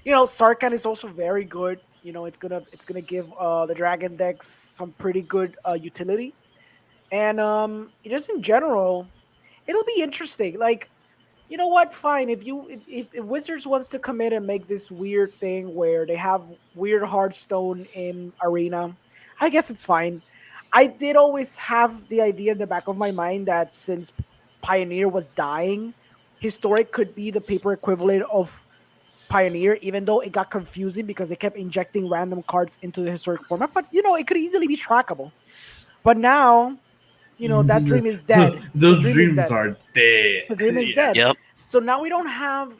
Sarkhan is also very good. It's gonna give the dragon decks some pretty good utility, and just in general, it'll be interesting. Like, you know what? Fine. If Wizards wants to commit and make this weird thing where they have weird Hearthstone in Arena, I guess it's fine. I did always have the idea in the back of my mind that since Pioneer was dying, Historic could be the paper equivalent of Pioneer, even though it got confusing because they kept injecting random cards into the Historic format. But it could easily be trackable. But now, that dream is dead. The Those dream is dreams dead. are dead. The dream is Yeah. dead. Yep. So now we don't have,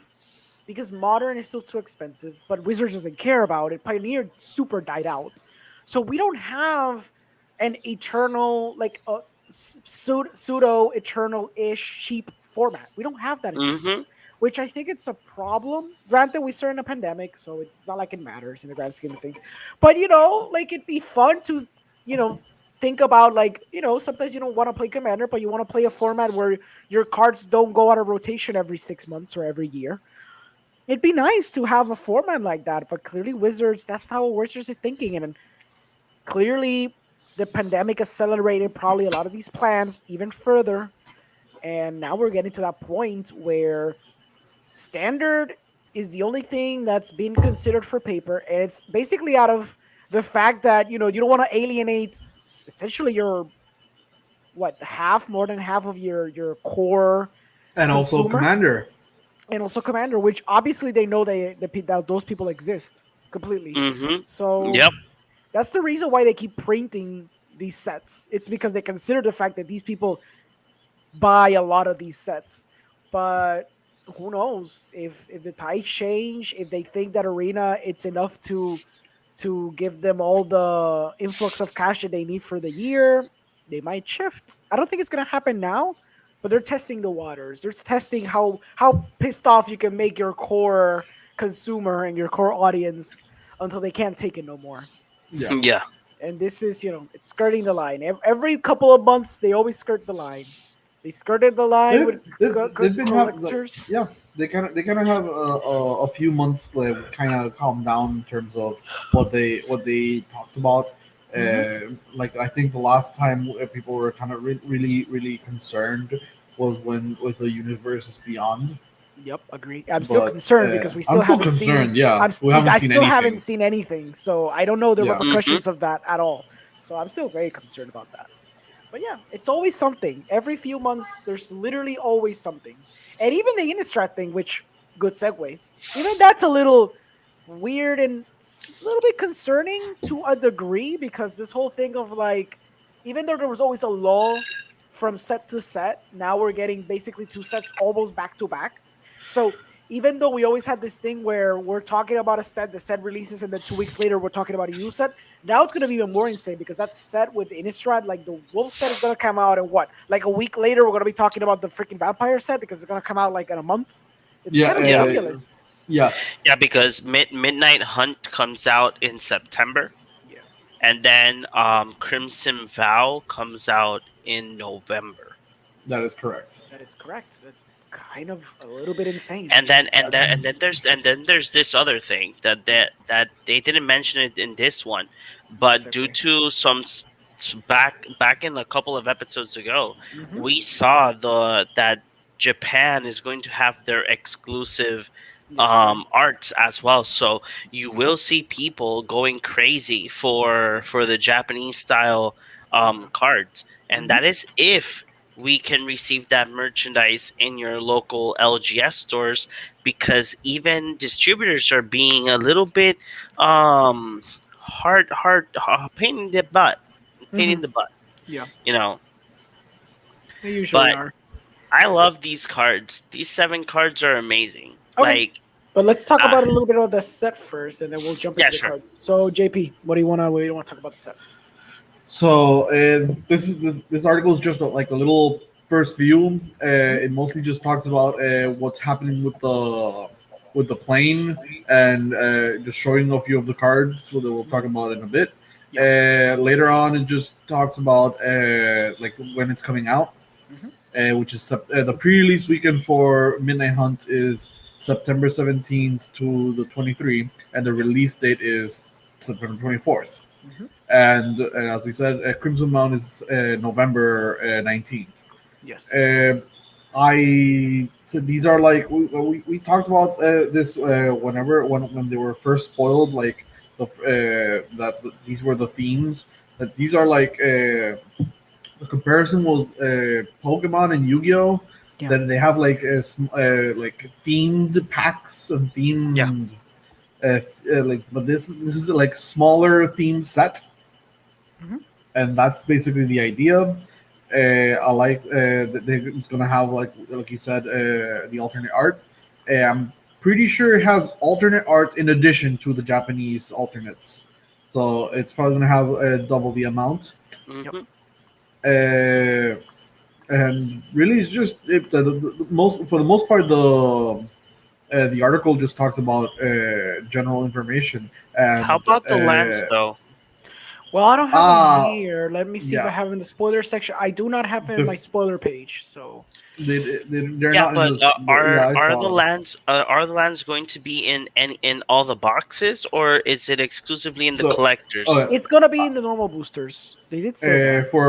because modern is still too expensive, but Wizards doesn't care about it. Pioneer super died out. So we don't have an eternal, like a pseudo eternal ish cheap format. We don't have that anymore, Mm-hmm. which I think it's a problem. Granted, we started in a pandemic, so it's not like it matters in the grand scheme of things. But like it'd be fun to, you know, think about, like, sometimes you don't want to play Commander, but you want to play a format where your cards don't go out of rotation every 6 months or every year. It'd be nice to have a format like that, but clearly Wizards, that's how Wizards is thinking. And clearly the pandemic accelerated probably a lot of these plans even further. And now we're getting to that point where standard is the only thing that's been considered for paper. And it's basically out of the fact that, you don't want to alienate essentially your, what, more than half of your core And also consumer, Commander. and also Commander, which obviously they know that those people exist completely. Mm-hmm. So Yep. that's the reason why they keep printing these sets. It's because they consider the fact that these people buy a lot of these sets. But who knows, if the tides change, if they think that Arena it's enough to give them all the influx of cash that they need for the year, they might shift. I don't think it's gonna happen now, but they're testing the waters. They're testing how pissed off you can make your core consumer and your core audience until they can't take it no more. Yeah. Yeah. And this is, it's skirting the line. Every couple of months, they always skirt the line. They skirted the line with They've been have like, collectors. yeah, they kind of have a few months that kind of calm down in terms of what they talked about. Mhm. Like I think the last time people were kind of really really concerned was when with the universes beyond. Yep, agree. I'm still But concerned because we I'm still still haven't seen. concerned. Yeah, we haven't I seen still haven't anything. seen anything, so I don't know the Yeah, Mm-hmm. repercussions of that at all. So I'm still very concerned about that. But yeah, it's always something. Every few months, there's literally always something. And even the Innistrad thing, which, good segue, even that's a little weird and a little bit concerning to a degree, because this whole thing of, like, even though there was always a lull from set to set, now we're getting basically two sets almost back to back. So even though we always had this thing where we're talking about a set, the set releases, and then 2 weeks later we're talking about a new set, now it's going to be even more insane because that set with Innistrad, like the Wolf set, is going to come out in what? Like a week later, we're going to be talking about the freaking Vampire set because it's going to come out like in a month. It's yeah, kind of Yeah. ridiculous. yes, Yeah, because Midnight Hunt comes out in September, Yeah, and then Crimson Vow comes out in November. that is correct. that is correct. That's kind of a little bit insane. And then there's this other thing that they didn't mention it in this one, Good but due segue. to back in a couple of episodes ago, Mm-hmm. we saw the that Japan is going to have their exclusive Yes, sir. arts as well. So you will see people going crazy for the Japanese style cards, and Mm-hmm. that is if we can receive that merchandise in your local LGS stores, because even distributors are being a little bit um pain in the butt, pain Mm-hmm. in the butt, Yeah, you know. they usually But are. I love these cards. These 7 cards are amazing. Okay, Like, but let's talk uh, about a little bit of the set first, and then we'll jump yeah, into the sure. cards. So, JP, what do you want to talk about the set? So this article is just like a little first view. Mhm. It mostly just talks about what's happening with the plane and just showing a few of the cards that we'll talk about in a bit. Yeah. Later on, it just talks about like when it's coming out, Mhm. which is the pre-release weekend for Midnight Hunt is September 17th to the 23, and the Yep. release date is September 24th. Mhm. And as we said, Crimson Mountain is November 19th. Yes. I so these are like we talked about this whenever when they were first spoiled, like that these were the themes, that these are like the comparison was Pokemon and Yu-Gi-Oh, Yeah. that they have like themed packs and Yeah. themed like, but this is like smaller themed set, Mhm. and that's basically the idea. I like that it's gonna have like you said the alternate art. I'm pretty sure it has alternate art in addition to the Japanese alternates, so it's probably gonna have double the amount. Yep. Mm-hmm. Uh, and really, it's just the most for the most part the article just talks about general information How and about the lands, though? Well, I don't have them ah here. Let me see if I yeah have in the spoiler section. I do not have it in my the, spoiler page. So they're Yeah, not in but this. Yeah, I are the saw. lands going to be in all the boxes, or is it exclusively in the So, collectors? it's gonna be in the normal boosters. They did say that. for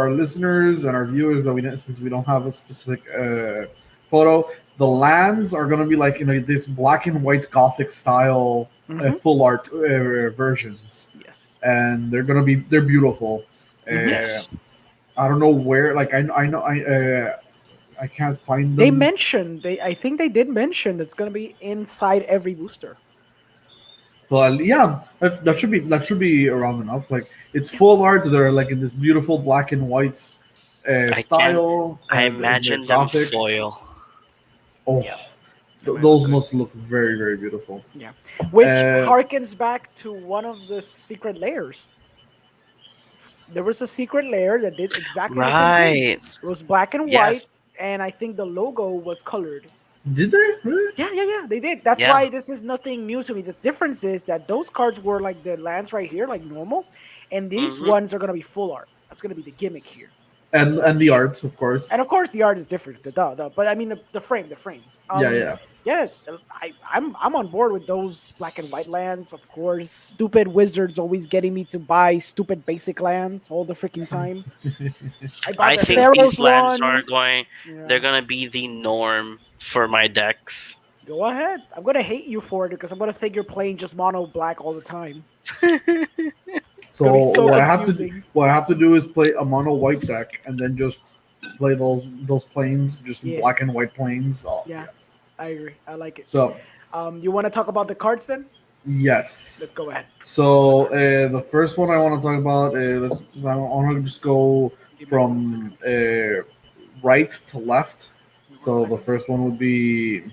our listeners and our viewers that we don't, since we don't have a specific photo, the lands are going to be like this black and white gothic style Hmm. full art versions, Yes. and they're beautiful. Hmm. Uh, Yes. I don't know where. Like I know I can't find They them. mentioned they. I think they did mention that's gonna be inside every booster. But yeah, that should be around enough. Like it's Yeah. full art. They're like in this beautiful black and white I can style, I and they're imagine them gothic. foil. Oh, Yeah. They might look those good. must look very very beautiful. Yeah. Which Uh, harkens back to one of the secret layers. There was a secret layer that did exactly the same thing. Right. It was black and white, Yes. and I think the logo was colored. did they really? Yeah, yeah, yeah. They did. That's Yeah. why this is nothing new to me. The difference is that those cards were like the lands right here, like normal, and these Mm-hmm. ones are gonna be full art. That's gonna be the gimmick here. And the Which, arts, of and course. of course, the art is different. The but I mean the frame. Yeah, yeah. Yeah, I'm on board with those black and white lands. Of course, stupid wizards always getting me to buy stupid basic lands all the freaking time. I bought I the think these Theros lands are ones. going. They're Yeah. gonna be the norm for my decks. Go ahead. I'm gonna hate you for it because I'm gonna think you're playing just mono black all the time. It's So gonna be so confusing. what I have to do is play a mono white deck and then just play those planes, just Yeah, black and white planes. Oh yeah, yeah. I agree. I like it. So You want to talk about the cards then? yes. Let's go ahead. Let's see what So cards. the first one I want to talk about I want to just go Give me one from second. right to left. Give me one So the second. first one would be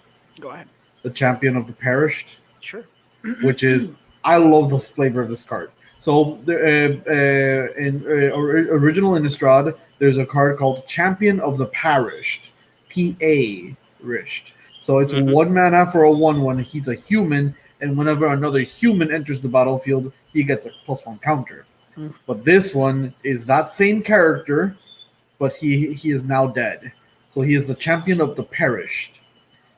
Go ahead. the champion of the perished, Sure. which is I love the flavor of this card. So in original Innistrad, there's a card called Champion of the Perished, PA Rished. So it's Hmm. one mana for a 1/1. He's a human, and whenever another human enters the battlefield, he gets a +1 counter. Mm. But this one is that same character, but he is now dead. So he is the Champion of the Perished.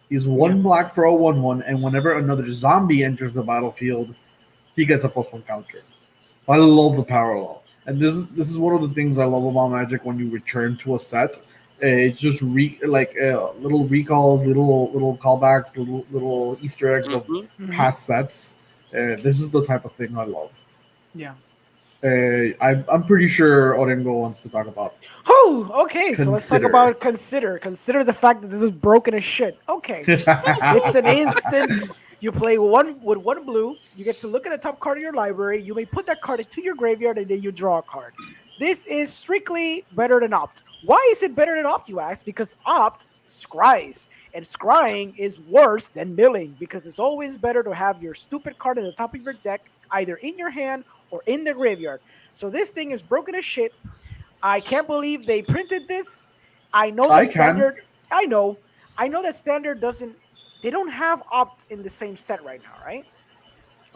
He's Yeah. one black for a 1/1, and whenever another zombie enters the battlefield, he gets a +1 counter. I love the parallel, and this is one of the things I love about Magic when you return to a set. It's just little recalls, little callbacks, little Easter eggs of Hmm. Mhm. past sets. This is the type of thing I love. Yeah. I'm pretty sure Orengo wants to talk about Oh, okay. So let's talk consider. about consider. Consider the fact that this is broken as shit. Okay. It's an instant. You play one with one blue. You get to look at the top card of your library. You may put that card into your graveyard and then you draw a card. This is strictly better than Opt. Why is it better than Opt, you ask? Because Opt scries, and scrying is worse than milling because it's always better to have your stupid card at the top of your deck, either in your hand or in the graveyard. So this thing is broken as shit. I can't believe they printed this. I know I that can. standard. I know. I know that standard doesn't. They don't have opt in the same set right now, right?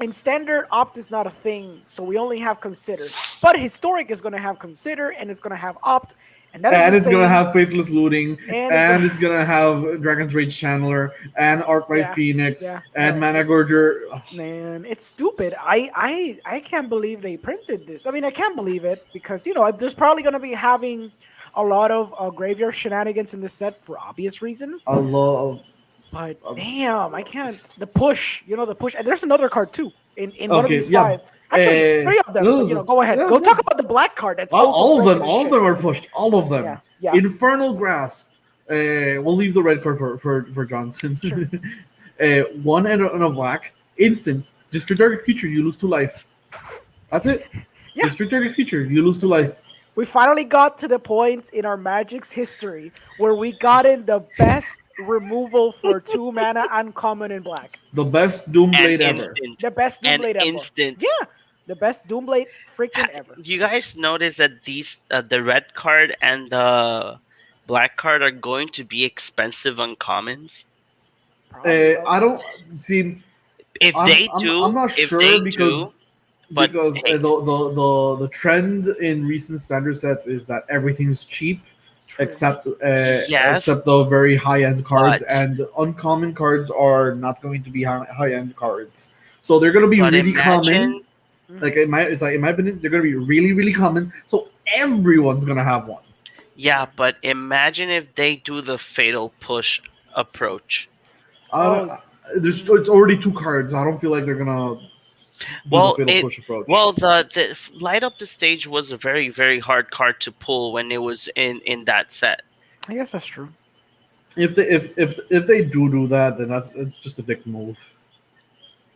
In standard, opt is not a thing, so we only have consider. But historic is going to have consider, and it's going to have opt, and that is the And it's gonna same. have Faithless Looting, And it's going and to, it's gonna have Dragon's Rage Channeler, and Arclight yeah, Phoenix, yeah, and no, Mana it's Gorger. man, it's stupid. I can't believe they printed this. I mean, I can't believe it because there's probably going to be having a lot of graveyard shenanigans in this set for obvious reasons. I love. But Um, damn, I can't. The push, the push, and there's another card too in one of okay, these yeah. fives. Actually, three of them. But No, go ahead. no, Go talk no. about the black card. That's All, also all of them, broken as all of shit. them are pushed. All of Yeah, them. yeah, Infernal Grasp. We'll leave the red card for Johnson. sure. One and a black. Instant. Destroy target creature. You lose 2 life. That's it. Yeah, Destroy target creature. You lose 2 that's it. life. We finally got to the point in our Magic's history where we got in the best removal for 2 mana uncommon in black. The best Doom And Blade ever. instant. The best And Doomblade ever. instant. Yeah, the best Doomblade freaking ever. You guys notice that these the red card and the black card are going to be expensive on commons? Probably. I don't see. If I'm, they I'm I'm do, not if sure they do, but hey, the trend in recent standard sets is that everything's cheap True. yes, except the very high end cards, but and uncommon cards are not going to be high end cards. So they're going to be but really common. imagine Like it's like in my opinion, they're going to be really really common. So everyone's going to have one. yeah, but imagine if they do the fatal push approach. I don't, Oh, it's already 2 cards. I don't feel like they're gonna do the Well, fatal push approach. the light up the stage was a very very hard card to pull when it was in that set. I guess that's true. If they do that, then it's just a dick move.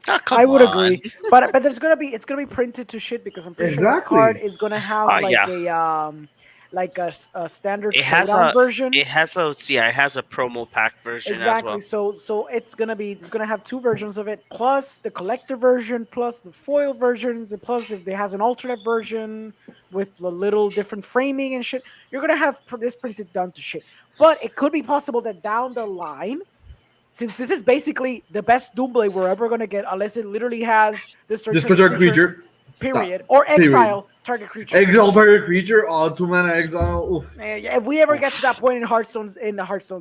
Oh, come I would on. agree, but it's gonna be printed to shit because I'm pretty sure the Exactly. card is gonna have Yeah. a standard It has showdown a version. it has a yeah, it has a promo pack version as Exactly. well. So it's gonna have 2 versions of it, plus the collector version, plus the foil versions, and plus if there has an alternate version with a little different framing and shit, you're gonna have this printed down to shit. But it could be possible that down the line, since this is basically the best Doomblade we're ever gonna get, unless it literally has destroy Destroy target target creature, creature. period, or Period. exile target creature. Exile target creature. Oh, 2 mana exile. Oof. Yeah, if we ever get to that point in Hearthstone,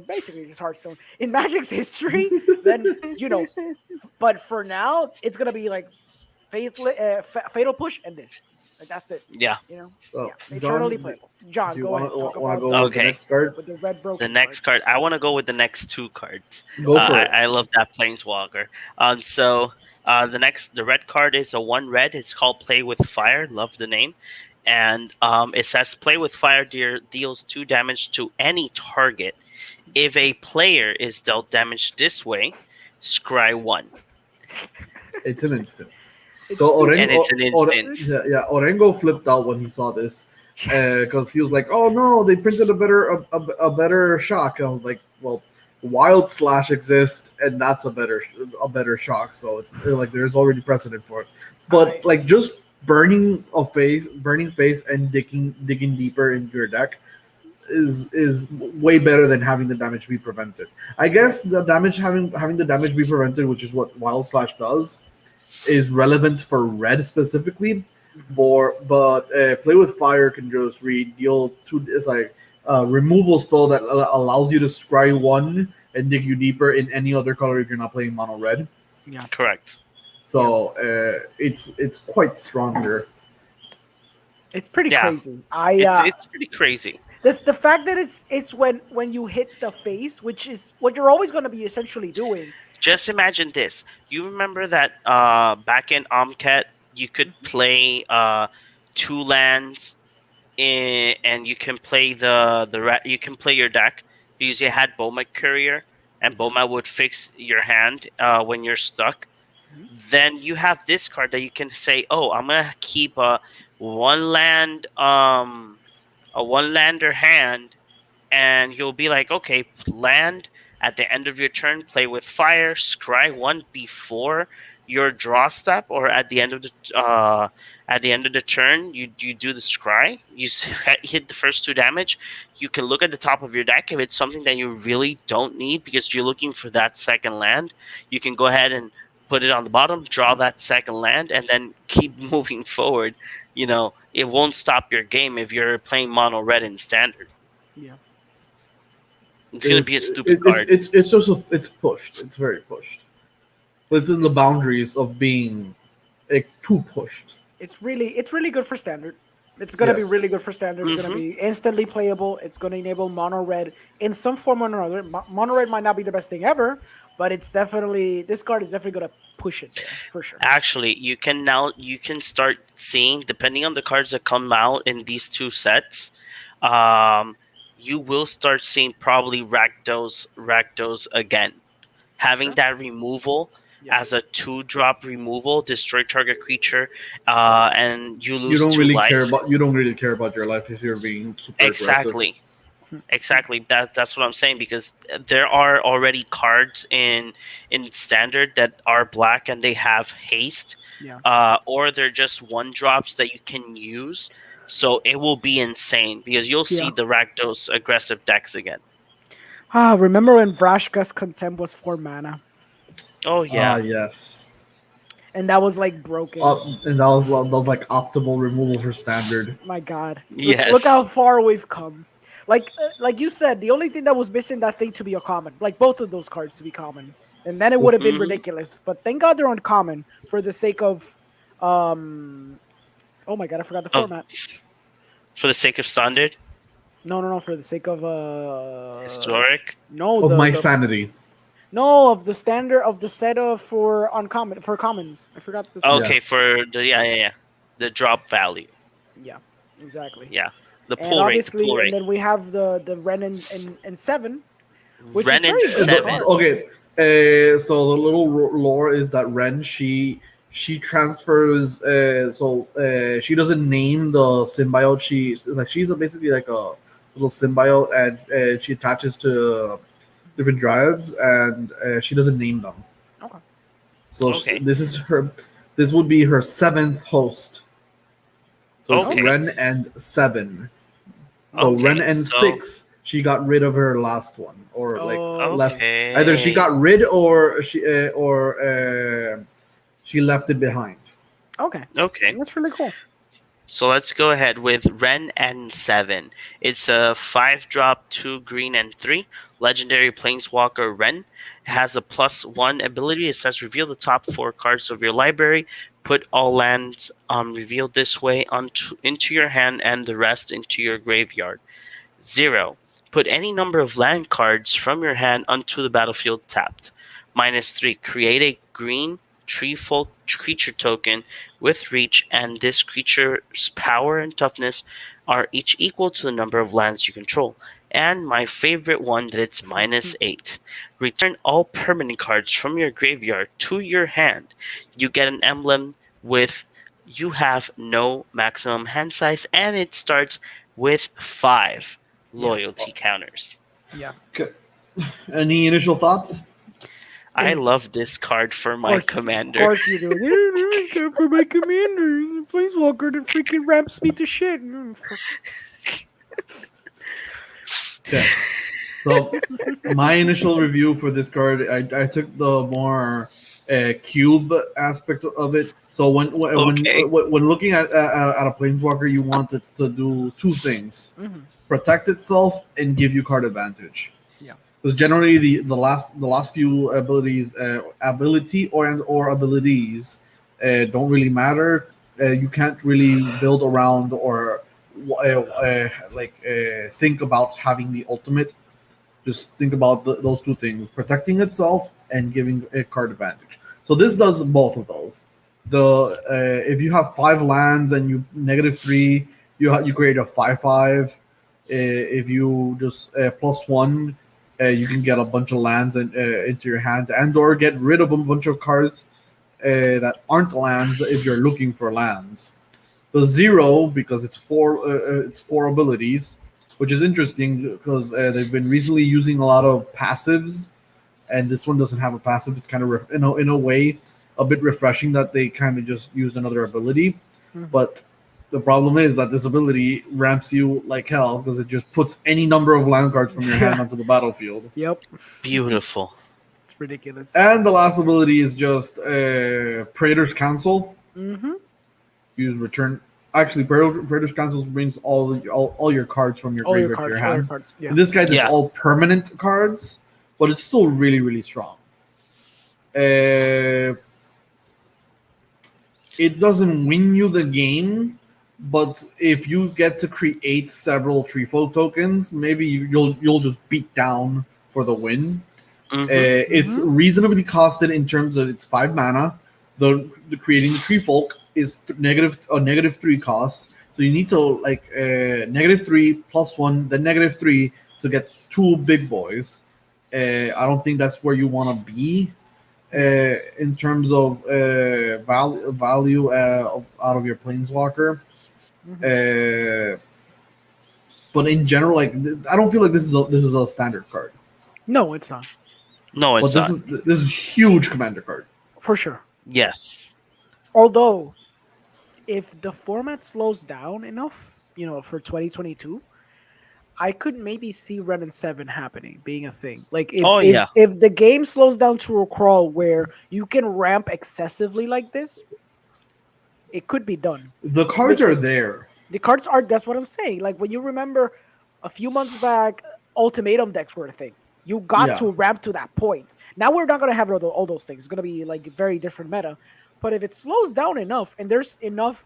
basically it's just Hearthstone in Magic's history, then But for now, it's gonna be like fatal push and this. Like that's it. Yeah. Oh, Yeah, eternally John, playable. John, do you go ahead. wanna Talk wanna about go with the Okay. next card? with the red broken. The next card, I want to go with the next 2 cards. Go for it. I love that Planeswalker. So the red card is a 1 red. It's called Play with Fire. Love the name. And it says Play with Fire deals 2 damage to any target. If a player is dealt damage this way, scry 1. It's an instant. It's So stupid. And it's an instant. yeah, Orengo flipped out when he saw this Yes. because he was like, "Oh no, they printed a better shock." And I was like, "Well, Wild Slash exists, and that's a better shock. So it's like there's already precedent for it. But like just burning face, and digging deeper into your deck is way better than having the damage be prevented. I guess the damage having the damage be prevented, which is what Wild Slash does, is relevant for red specifically. But Play with Fire can just deal 2. It's like a removal spell that allows you to scry 1 and dig you deeper in any other color if you're not playing mono red. Yeah. Correct. So it's quite stronger. It's pretty Yeah. crazy. It's pretty crazy. The fact that it's when you hit the face, which is what you're always going to be essentially doing. Just imagine this. You remember that back in Omcat, you could play 2 lands, and you can play you can play your deck because you had Boma Courier, and Boma would fix your hand when you're stuck. Then you have this card that you can say, "Oh, I'm gonna keep a 1 land, a 1-lander hand," and you'll be like, okay, land at the end of your turn, play with fire, scry 1 before your draw step, or at the end of the turn, you do the scry. You hit the first 2 damage. You can look at the top of your deck if it's something that you really don't need because you're looking for that second land. You can go ahead and put it on the bottom, draw that second land, and then keep moving forward. It won't stop your game if you're playing mono red in standard. Yeah. It's gonna be Is a stupid it, card. it's also it's pushed. It's very pushed. It's in the boundaries of being too pushed. It's really good for standard. It's gonna be Yes. really good for standard. It's gonna Hmm. be instantly playable. It's gonna enable mono red in some form or another. Mono red might not be the best thing ever, but it's definitely this card is definitely gonna push it there for sure. Actually, you can start seeing, depending on the cards that come out in these two sets, um, you will start seeing probably Rakdos again. Having Sure. that removal Yeah. as a 2-drop removal, destroy target creature, and you You lose don't 2 really care life. about you don't really care about your life if you're being super aggressive. Exactly. Exactly. That's what I'm saying, because there are already cards in standard that are black and they have haste, Yeah. or they're just 1-drops that you can use. So it will be insane because you'll Yeah. see the Rakdos aggressive decks again. Remember when Vrashka's Contempt was 4 mana, Oh Ah, yeah. yes. and that was like broken. And that was like optimal removal for standard. My God, look how Yes. far we've come. Like you said, the only thing that was missing that thing to be a common, like both of those cards to be common, and then it would have been Hmm. ridiculous. But thank God they're uncommon for the sake of, um, oh my God, I forgot the Of format. For the sake of standard, No, for the sake of historic. no Of my the sanity. no of the standard of the set of for uncommon for commons. I forgot the set. Yeah. Okay, for the yeah, the drop value. Yeah, exactly. Yeah, the And pull rate, the pull obviously, and rate. then we have the Ren and seven, which is Ren and very good seven. card. Okay, so the little lore is that Ren she transfers. She doesn't name the symbiote. She's basically like a little symbiote, and she attaches to different dryads, and she doesn't name them. Okay. So Okay. this would be her seventh host. So it's Okay. Ren and 7. So Okay. Ren Okay. and So 6, she got rid of her last one, or like Oh, left. okay. Either she okay. got rid or she left it behind. Okay. Okay. That's really cool. So let's go ahead with Ren and 7. It's a 5-drop, 2 green and 3. Legendary Planeswalker Ren. It has a +1 ability. It says reveal the top 4 cards of your library. Put all lands revealed this way into your hand and the rest into your graveyard. 0. Put any number of land cards from your hand onto the battlefield tapped. -3. Create a green tree folk creature token with reach, and this creature's power and toughness are each equal to the number of lands you control. And my favorite one, that it's -8. Return all permanent cards from your graveyard to your hand. You get an emblem with you have no maximum hand size, and it starts with 5 Yeah. loyalty counters. Yeah. Okay. Any initial thoughts? I Is- love this card for my commander. Of course you do. For my commander, Planeswalker, the freaking ramps me to shit. Okay. So my initial review for this card, I took the more cube aspect of it. So Okay. when looking at a planeswalker, you want it to do two things: Mhm. protect itself and give you card advantage. Yeah. Because generally the last few abilities, or abilities, don't really matter. You can't really build around or think about having the ultimate. Just think about those two things: protecting itself and giving a card advantage. So this does both of those. If you have 5 lands and you -3, you create a 5/5. If you just +1, you can get a bunch of lands into your hand, and/or get rid of a bunch of cards that aren't lands if you're looking for lands. The 0, because it's four abilities, which is interesting because they've been recently using a lot of passives, and this one doesn't have a passive. It's kind of in a way a bit refreshing that they kind of just used another ability. Mhm. But the problem is that this ability ramps you like hell because it just puts any number of land cards from your hand Yeah. onto the battlefield. Yep. Beautiful. Ridiculous. And the last ability is just Praetor's Council. Mm-hmm. Use return. Actually, Praetor's Council brings all your cards from your All your graveyard to your cards. All your hand. cards. Yeah. In this case, it's Yeah. all permanent cards, but it's still really, really strong. Uh, it doesn't win you the game, but if you get to create several Treefolk tokens, maybe you'll just beat down for the win. It's Mm-hmm. reasonably costed in terms of its 5 mana. The creating the tree folk is negative 3 cost. So you need to like -3 +1, then -3 to get 2 big boys. I don't think that's where you want to be in terms of value out of your planeswalker. Mm-hmm. Uh, but in general, like I don't feel like this is a standard card. No, it's not. No, But it's not. this is huge commander card. For sure. Yes. Although, if the format slows down enough, for 2022, I could maybe see Ren and Seven happening, being a thing. Like if Oh if yeah. if the game slows down to a crawl where you can ramp excessively like this, it could be done. The cards are Because there. the cards are, that's what I'm saying. Like when you remember a few months back, ultimatum decks were a thing. You got Yeah. to ramp to that point. Now we're not gonna have all those things. It's gonna be like very different meta. But if it slows down enough and there's enough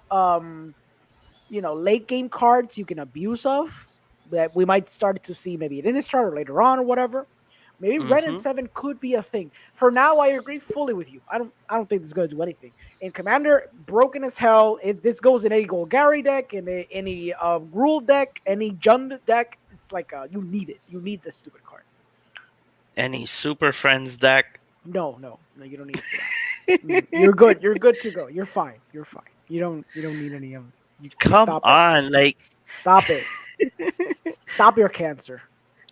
late game cards you can abuse of, that we might start to see maybe an Innistrad or later on or whatever. Maybe Red and Mm-hmm. Seven could be a thing. For now, I agree fully with you. I don't think this is gonna do anything. In Commander, broken as hell. This goes in any Golgari deck, in any Gruul deck, any Jund deck. It's like you need it. You need this stupid card. Any Super Friends deck? No, you don't need it for that. You're good. You're good to go. You're fine. You're fine. You don't need any of. You Come stop it. on, like Stop it. Stop your cancer.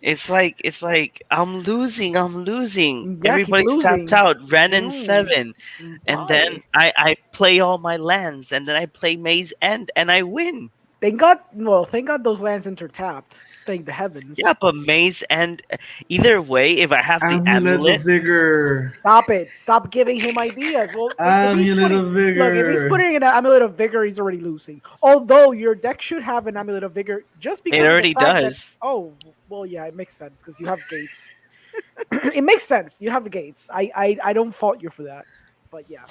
it's like I'm losing. I'm losing. Yeah, keep Everybody's tapped losing. out. Ren and No. Seven, and then Why? I play all my lands, and then I play Maze End, and I win. Thank God those lands intertapped. Thank the Yeah, heavens. but Maze End. Either way, if I have the Amulet of amulet, Vigor. Stop it. Stop giving him ideas. Well, if he's Amulet putting of look, if he's Vigor. putting an amulet of vigor, he's already losing. Although your deck should have an amulet of vigor just it because of the already fact that does. well, yeah, it makes sense because you have gates. It makes sense. You have gates. I don't fault you for that. But yeah,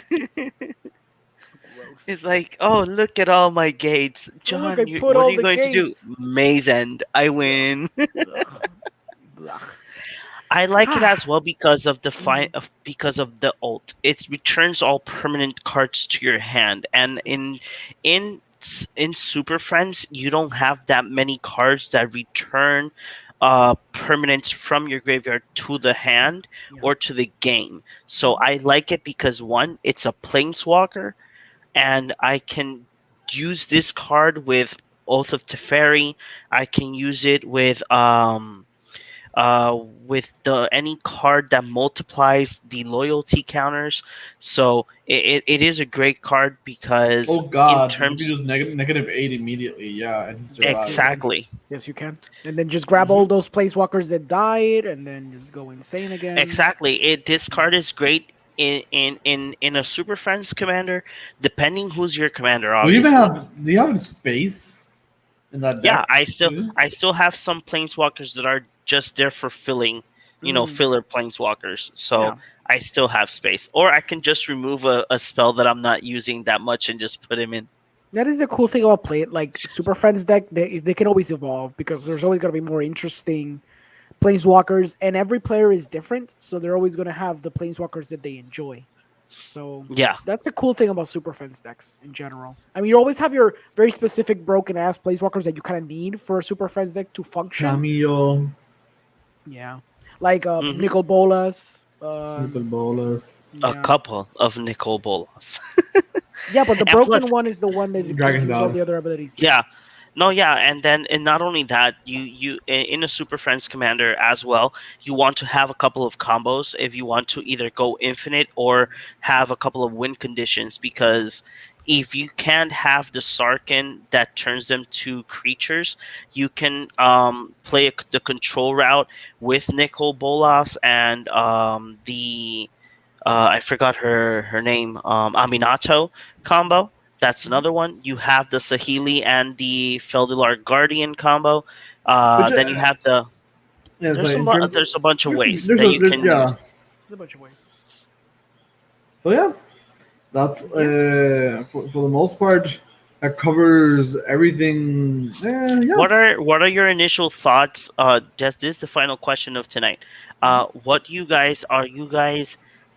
gross. It's like, oh, look at all my gates, Oh, look, I John. put What are all you the going to do? gates. Maze End. I Ugh, win. ugh, blech. I like it as well because of the Mm, because of the ult. It returns all permanent cards to your hand, and in Super Friends, you don't have that many cards that return permanents from your graveyard to the hand yeah. or to the game. So Mhm. I like it because one, it's a planeswalker, and I can use this card with Oath of Teferi. I can use it with the any card that multiplies the loyalty counters. So it is a great card because Oh in god, you can terms just -8 immediately. Yeah, and he Yes, you survives. can. exactly. Yes, you can. And then just grab Hmm. all those placewalkers that died, and then just go insane again. Exactly. This card is great in a Super Friends commander, depending who's your commander, Do you even obviously. have? Do you have space in that Yeah, deck? too? I still have some planeswalkers that are just there for filling, Mm, filler planeswalkers. yeah, So I still have space, or I can just remove a spell that I'm not using that much and just put him in. that is a cool thing about play. Like Super Friends deck, they can always evolve because there's always gonna be more interesting planeswalkers, and every player is different, so they're always gonna have the planeswalkers that they enjoy. So Yeah. that's a cool thing about Super Friends decks in general. I mean, you always have your very specific broken ass planeswalkers that you kind of need for a Super Friends deck to function. Cameo, Yeah, like Hmm. Nicol Bolas. Little Bolas, A Yeah, couple of Nicol Bolas. yeah, but the And broken plus, one is the one that you can Dragon use all God. the other abilities. yeah. No, yeah, and not only that, in a Super Friends commander as well, you want to have a couple of combos if you want to either go infinite or have a couple of win conditions because if you can't have the Sarkin that turns them to creatures, you can play the control route with Nicole Bolas and the I forgot her name, Aminato combo. That's Mhm. another one. You have the Sahili and the Feldilar Guardian combo. Which Then you have the yeah, so in terms, there's a bunch of ways there's that a you can use. yeah. There's a bunch of ways. So yeah, that's Yeah. for the most part that covers everything. Yeah. What are your initial thoughts? Just this is the final question of tonight. Mhm. What you guys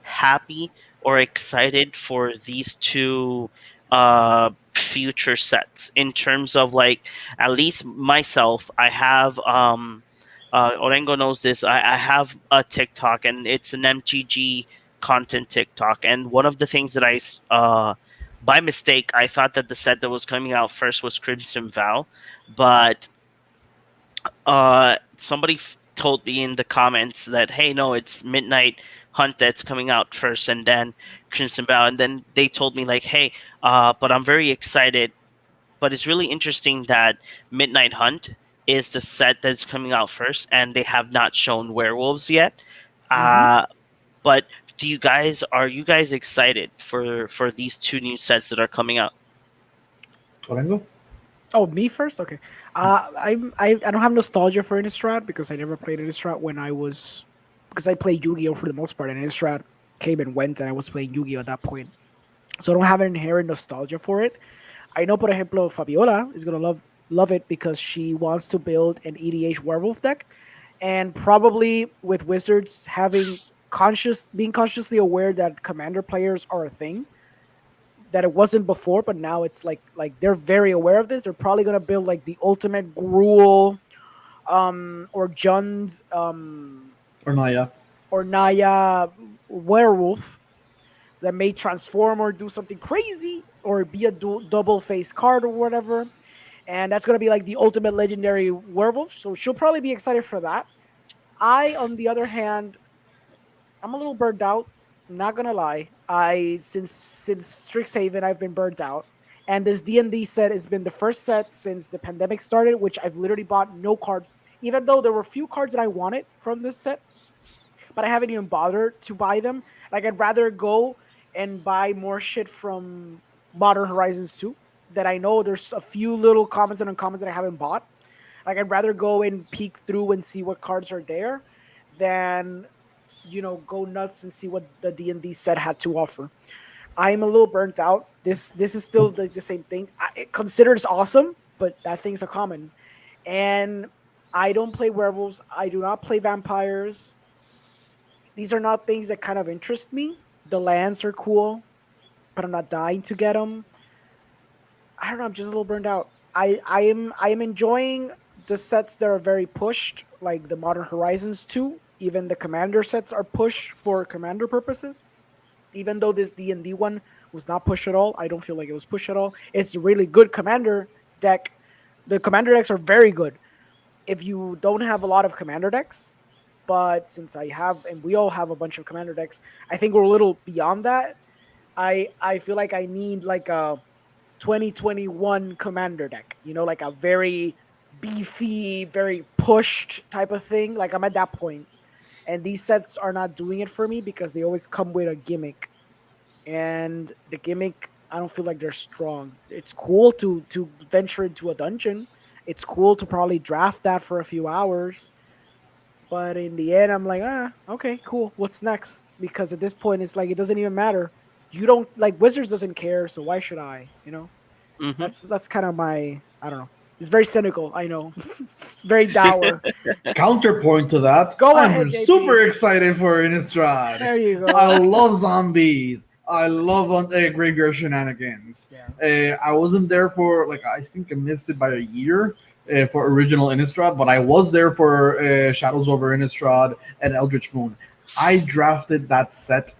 happy or excited for these two future sets in terms of like at least myself? I have Orengo knows this. I have a TikTok and it's an MTG content TikTok, and one of the things that by mistake I thought that the set that was coming out first was Crimson Vow, but somebody told me in the comments that hey, no, it's Midnight Hunt that's coming out first, and then Crimson Vow, and then they told me like, hey, but I'm very excited. But it's really interesting that Midnight Hunt is the set that's coming out first, and they have not shown werewolves yet. Mhm. Uh, but are you guys excited for these two new sets that are coming out? Orengo? Oh, me first. Okay. I don't have nostalgia for Innistrad because I never played Innistrad when I was because I played Yu-Gi-Oh for the most part, and Innistrad came and went, and I was playing Yu-Gi-Oh at that point. So I don't have an inherent nostalgia for it. I know, por ejemplo, Fabiola is gonna love it because she wants to build an EDH werewolf deck, and probably with Wizards having being consciously aware that commander players are a thing that it wasn't before, but now it's like they're very aware of this. They're probably gonna build like the ultimate Gruul, or Jund, Or Naya? or Naya werewolf that may transform or do something crazy or be a double face card or whatever. And that's gonna be like the ultimate legendary werewolf. So she'll probably be excited for that. I, on the other hand, I'm a little burned out. Not gonna lie. I since Strixhaven, I've been burnt out. And this D&D set has been the first set since the pandemic started, which I've literally bought no cards, even though there were few cards that I wanted from this set, but I haven't even bothered to buy them. Like I'd rather go and buy more shit from Modern Horizons 2 that I know there's a few little comments and uncommons that I haven't bought. Like I'd rather go and peek through and see what cards are there than go nuts and see what the D&D set had to offer. I'm a little burnt out. This is still the same thing. It considers awesome, but that thing's a common. And I don't play werewolves. I do not play vampires. These are not things that kind of interest me. The lands are cool, but I'm not dying to get them. I don't know. I'm just a little burned out. I am enjoying the sets that are very pushed, like the Modern Horizons 2. Even the commander sets are pushed for commander purposes. Even though this D&D one was not pushed at all, I don't feel like it was pushed at all. It's a really good commander deck. The commander decks are very good. If you don't have a lot of commander decks, but since I have, and we all have a bunch of commander decks, I think we're a little beyond that. I feel like I need like a 2021 commander deck, like a very beefy, very pushed type of thing. Like I'm at that point. And these sets are not doing it for me because they always come with a gimmick. And the gimmick, I don't feel like they're strong. It's cool to venture into a dungeon. It's cool to probably draft that for a few hours. But in the end, I'm like, okay, cool. What's next? Because at this point, it's like it doesn't even matter. You don't like Wizards doesn't care, so why should I? Hmm. That's kind of my, I don't know. It's very cynical, I know. Very dour. Counterpoint to that, Go ahead, I'm super JP. excited for Innistrad. There you I go. love zombies. I love graveyard shenanigans. Yeah. I wasn't there for like I think I missed it by a year for original Innistrad, but I was there for Shadows over Innistrad and Eldritch Moon. I drafted that set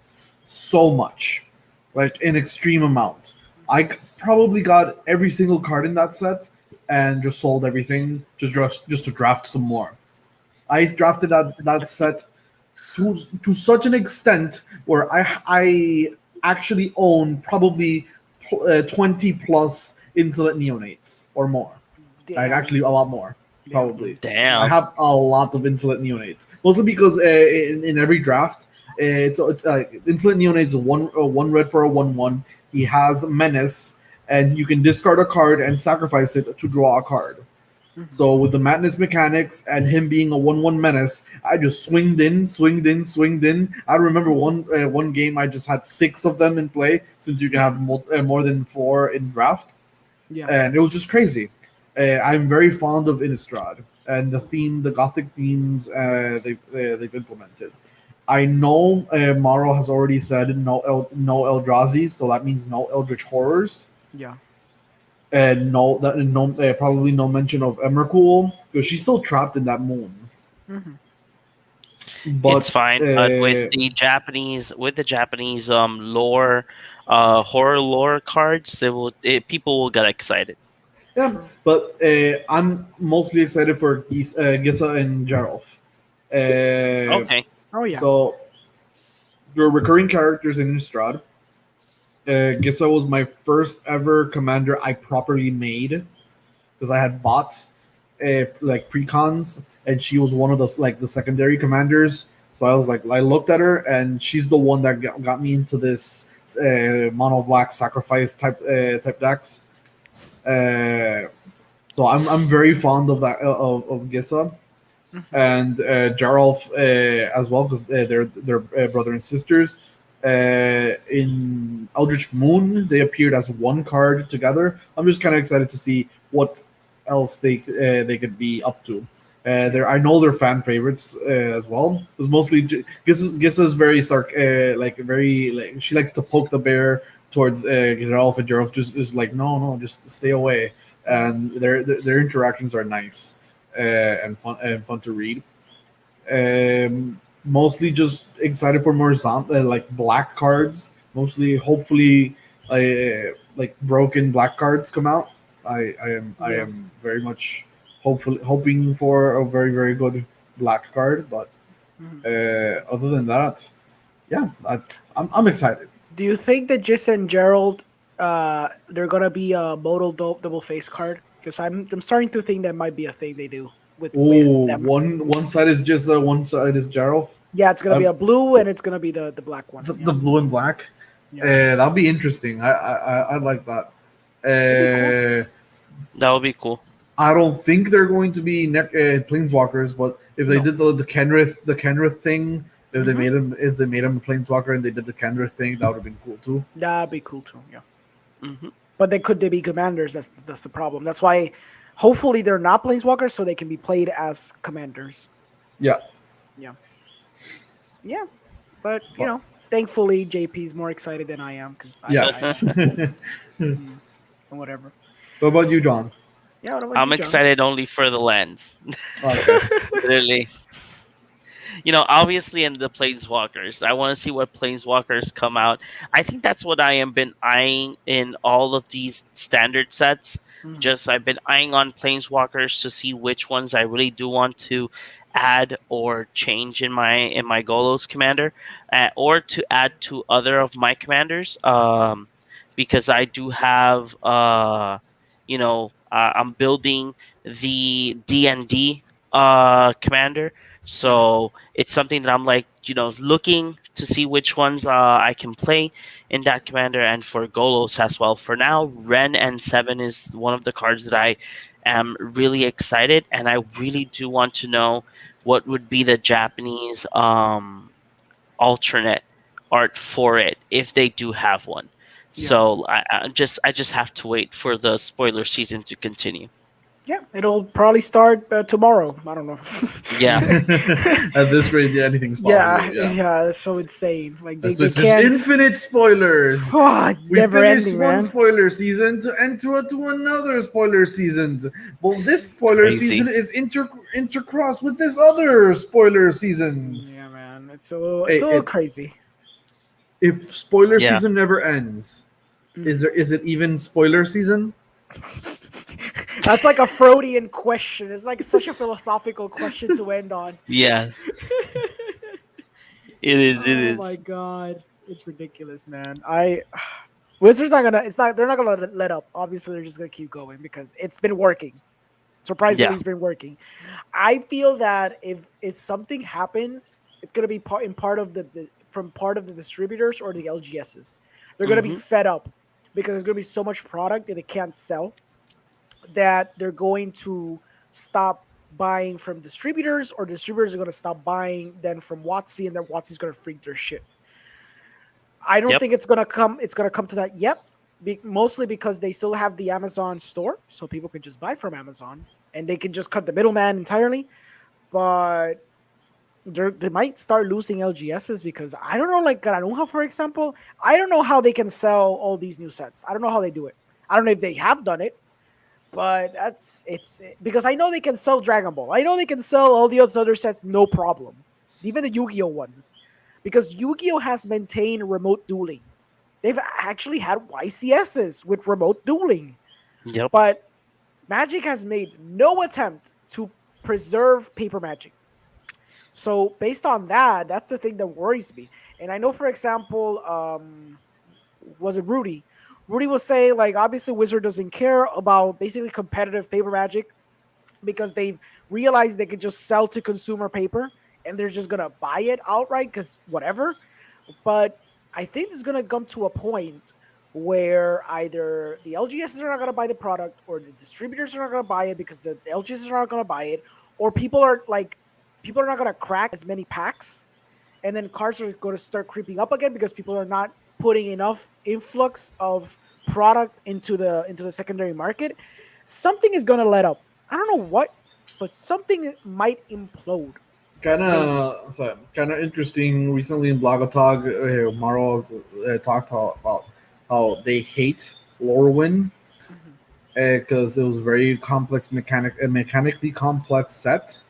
so much, like in extreme amount. Probably got every single card in that set and just sold everything just to draft some more. I drafted that set to such an extent where I actually own probably 20 plus insolent neonates or more. Like Damn. actually a lot more, Yeah. probably. I Damn. have a lot of insolent neonates, mostly because in every draft, it's insolent neonates one red for a 1/1. He has menace, and you can discard a card and sacrifice it to draw a card. Mhm. So with the madness mechanics and him being a 1/1 menace, I just swinged in. I remember one game I just had six of them in play since you can have more than four in draft, Yeah. and it was just crazy. I'm very fond of Innistrad and the Gothic themes they've implemented. I know Maro has already said no Eldrazi's, so that means no Eldritch Horrors, Yeah. and probably no mention of Emrakul because she's still trapped in that moon. Hmm. It's But fine, but with the Japanese lore, horror lore cards, people will get excited. yeah, True. but I'm mostly excited for Gisa and Jarolf. Uh, Okay. Oh yeah. so they're recurring characters in Innistrad. Gisa was my first ever commander I properly made because I had bought like precons, and she was one of the secondary commanders. So I was like, I looked at her, and she's the one that got me into this mono black sacrifice type decks. Uh, so I'm very fond of that of Gisa Hmm. and Jarolf as well because they're brother and sisters. In Eldritch Moon, they appeared as one card together. I'm just kind of excited to see what else they could be up to. I know they're fan favorites as well. Because mostly Gissa's very very like she likes to poke the bear towards Geralf, and Geralf just is like no, just stay away. And their interactions are nice and fun to read. Mostly just excited for more like black cards. Mostly, hopefully, like broken black cards come out. I Yeah. am very much hoping for a very good black card. But Hmm. other than that, yeah, I'm excited. Do you think that Jis and Gerald, they're gonna be a modal double face card? Because I'm starting to think that might be a thing they do with Oh, them. one side is just one side is Jarov. Yeah, it's gonna be Um, a blue and it's gonna be the black one. the Yeah. blue and black. Yeah. That'll be interesting. I like that. That'd be cool. That would be cool. I don't think they're going to be planeswalkers, but if they No. did the Kenrith thing, Hmm. if they made him a planeswalker and they did the Kenrith thing, that would have been cool too. That'd be cool too. Yeah. Hmm. But they could they be commanders? That's the problem. That's why hopefully they're not planeswalkers, so they can be played as commanders. Yeah. Yeah. Yeah. But But thankfully JP's more excited than I am because yes. What mm, whatever. about you, John? Yeah. What about I'm you, John? excited only for the lands. Okay. Literally. Obviously in the planeswalkers, I want to see what planeswalkers come out. I think that's what I have been eyeing in all of these standard sets. Mhm. Just I've been eyeing on planeswalkers to see which ones I really do want to add or change in my Golos commander, or to add to other of my commanders. Because I do have I'm building the D&D commander, Yeah. so it's something that I'm like, looking to see which ones I can play in that commander, and for Golos as well. For now, Ren and Seven is one of the cards that I am really excited, and I really do want to know what would be the Japanese alternate art for it if they do have one. Yeah. So I just have to wait for the spoiler season to continue. Yeah. It'll probably start tomorrow. I don't know. Yeah. At this rate, yeah, anything's possible. Yeah. Yeah. Yeah. That's so insane. Like That's they it's just can't. infinite spoilers. Oh, it's We never finished ending, one man. spoiler season to enter to another spoiler season. Well, this spoiler Crazy. season is intercrossed with this other spoiler seasons. Yeah, man. It's a little Hey, crazy. if spoiler Yeah. season never ends, Mm. is it even spoiler season? That's like a Freudian question. It's like such a philosophical question to end on. Yes, it is. It Oh is. my god, it's ridiculous, man. I Wizards not gonna. It's not. They're not gonna let up. Obviously, they're just gonna keep going because it's been working. Surprisingly, Yeah. it's been working. I feel that if something happens, it's gonna be part of the from part of the distributors or the LGSs. They're gonna be Hmm. fed up because there's gonna be so much product that it can't sell that they're going to stop buying from distributors, or distributors are going to stop buying then from Watsy, and then Watsy's going to freak their shit. I don't Yep. think it's going to come. It's going to come to that yet. Mostly because they still have the Amazon store, so people can just buy from Amazon, and they can just cut the middleman entirely. But they might start losing LGSs because I don't know, like Granuja, for example. I don't know how they can sell all these new sets. I don't know how they do it. I don't know if they have done it, but it's because I know they can sell Dragon Ball. I know they can sell all the other sets no problem, even the Yu-Gi-Oh ones, because Yu-Gi-Oh has maintained remote dueling. They've actually had YCSs with remote dueling, Yep. but Magic has made no attempt to preserve paper Magic. So based on that, that's the thing that worries me. And I know, for example, was it Rudy? Rudy was saying like obviously Wizard doesn't care about basically competitive paper Magic because they've realized they could just sell to consumer paper and they're just gonna buy it outright because whatever. But I think it's gonna come to a point where either the LGSs are not gonna buy the product or the distributors are not gonna buy it because the LGSs are not gonna buy it, or people are not gonna crack as many packs, and then cards are going to start creeping up again because people are not putting enough influx of product into the secondary market. Something is going to let up. I don't know what, but something might implode. Maybe. Kind of interesting. Recently in Blogotalk, Maro talked about how they hate Lorwyn Mhm. because it was very complex a mechanically complex set,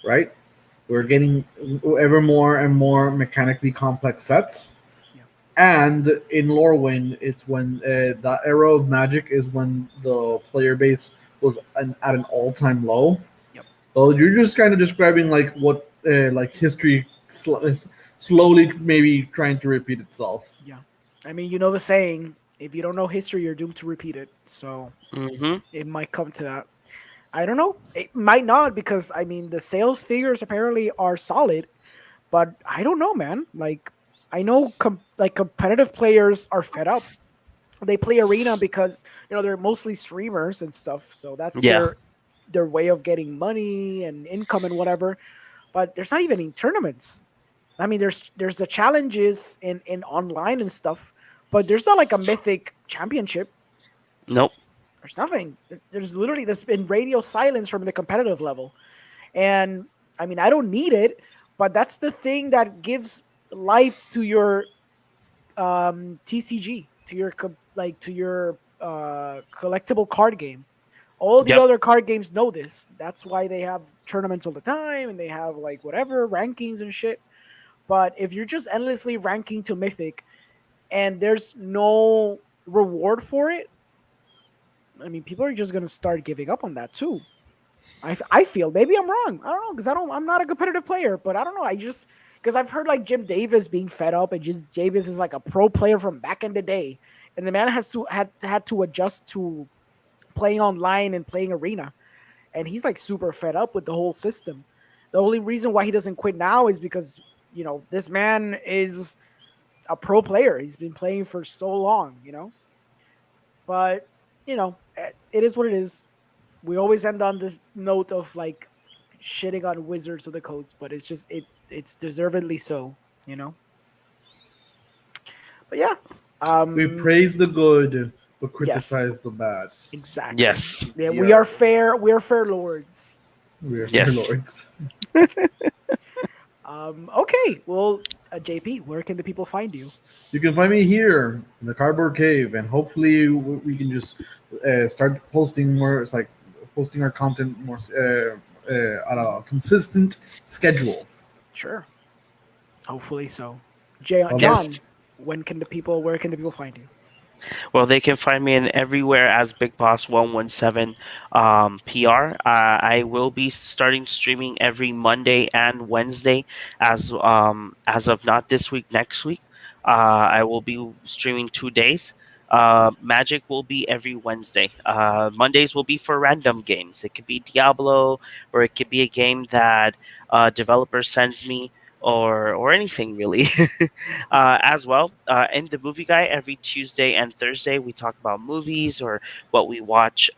right? We're getting ever more and more mechanically complex sets. Yeah. And in Lorwyn, it's when that era of Magic is when the player base was at an all-time low. Yep. So you're just kind of describing like what like history is slowly maybe trying to repeat itself. Yeah. I mean, you know the saying: if you don't know history, you're doomed to repeat it. So Hmm. it might come to that. I don't know. It might not because I mean the sales figures apparently are solid, but I don't know, man. Like I know like competitive players are fed up. They play arena because they're mostly streamers and stuff, so that's Yeah. their way of getting money and income and whatever. But there's not even any tournaments. I mean, there's the challenges in online and stuff, but there's not like a mythic championship. Nope. There's nothing. There's literally there's been radio silence from the competitive level. And I mean, I don't need it, but that's the thing that gives life to your TCG, to your to your collectible card game. All the Yep. other card games know this. That's why they have tournaments all the time and they have like whatever rankings and shit. But if you're just endlessly ranking to mythic and there's no reward for it, I mean, people are just gonna start giving up on that too. I feel maybe I'm wrong. I don't know because I'm not a competitive player, but I don't know. I just because I've heard like Jim Davis being fed up, and just Davis is like a pro player from back in the day, and the man had to adjust to playing online and playing arena, and he's like super fed up with the whole system. The only reason why he doesn't quit now is because this man is a pro player. He's been playing for so long, but it is what it is. We always end on this note of like shitting on Wizards of the Coast, but it's deservedly so, you know. But yeah, We um, praise the good but yes, criticize the bad. exactly. Yes. Yeah, We we are are fair. We are fair lords. fair Yes. lords. Okay. Well, JP, where can the people find you? You can find me here in the Cardboard Cave, and hopefully we can just start posting more. It's like posting our content more on a consistent schedule. Sure. Hopefully so. Well, Yes. John, where can the people find you? Well, they can find me in everywhere as Big Boss 117 PR. I will be starting streaming every Monday and Wednesday as of not this week, next week. I will be streaming 2 days. Magic will be every Wednesday. Mondays will be for random games. It could be Diablo, or it could be a game that developer sends me, or anything really. As well, in the movie guy, every Tuesday and Thursday we talk about movies or what we watch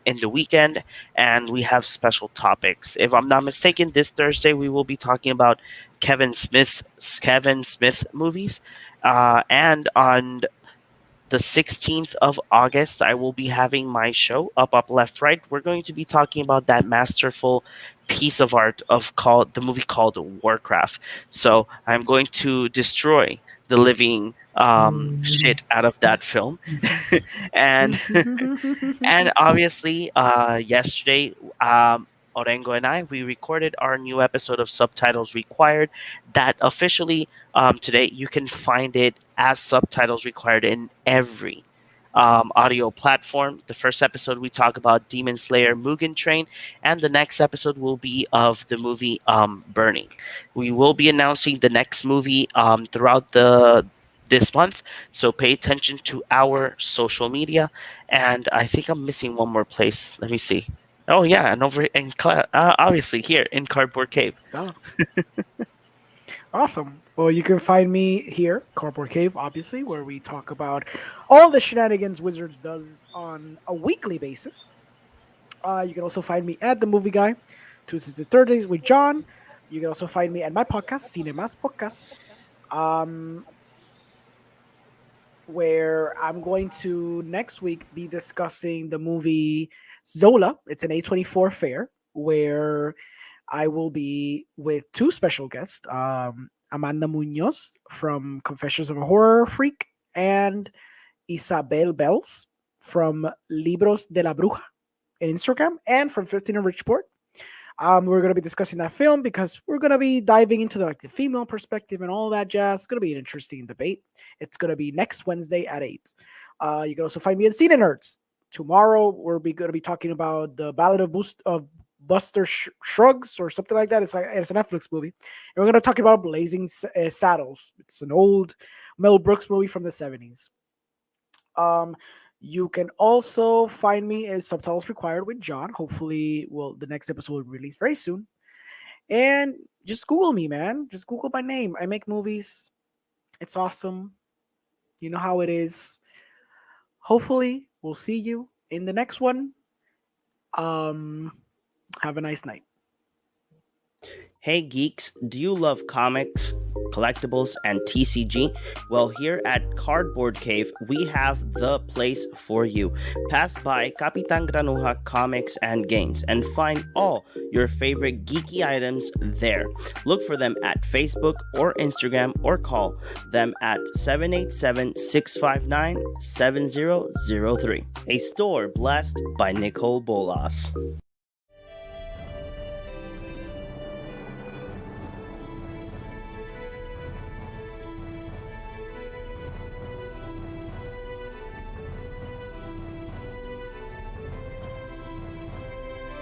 in the weekend, and we have special topics. If I'm not mistaken, this Thursday we will be talking about Kevin Smith movies, and on the 16th of August, I will be having my show, Up, Left, Right. We're going to be talking about that masterful piece of art of called the movie called Warcraft. So I'm going to destroy the living shit out of that film. And and obviously, yesterday, Orengo and I, we recorded our new episode of Subtitles Required. That officially, today, you can find it as Subtitles Required in every audio platform. The first episode, we talk about Demon Slayer Mugen Train, and the next episode will be of the movie Burning. We will be announcing the next movie throughout the this month, so pay attention to our social media. And I think I'm missing one more place. Let me see. Oh yeah, and over in obviously here in Cardboard Cave. Oh, awesome. Well, you can find me here, Cardboard Cave, obviously, where we talk about all the shenanigans Wizards does on a weekly basis. You can also find me at the Movie Guy, Tuesdays and Thursdays with John. You can also find me at my podcast, Cinemas Podcast, um, where I'm going to next week be discussing the movie Zola. It's an A24 fair where I will be with two special guests, Amanda Munoz from Confessions of a Horror Freak and Isabel Bells from Libros de la Bruja in Instagram and from 15 in Richport. We're going to be discussing that film because we're going to be diving into the female perspective and all that jazz. It's going to be an interesting debate. It's going to be next Wednesday at 8. You can also find me at Cine Nerds. Tomorrow, we're going to be talking about the Ballad of Buster Shrugs or something like that. It's a Netflix movie. And we're going to talk about Blazing Saddles. It's an old Mel Brooks movie from the 70s. You can also find me as Subtitles Required with John. Hopefully, the next episode will release very soon. And just Google me, man. Just Google my name. I make movies. It's awesome. You know how it is. Hopefully, we'll see you in the next one. Have a nice night. Hey geeks, do you love comics, collectibles, and TCG? Well, here at Cardboard Cave, we have the place for you. Pass by Capitan Granuja Comics and Games and find all your favorite geeky items there. Look for them at Facebook or Instagram or call them at 787-659-7003. A store blessed by Nicole Bolas.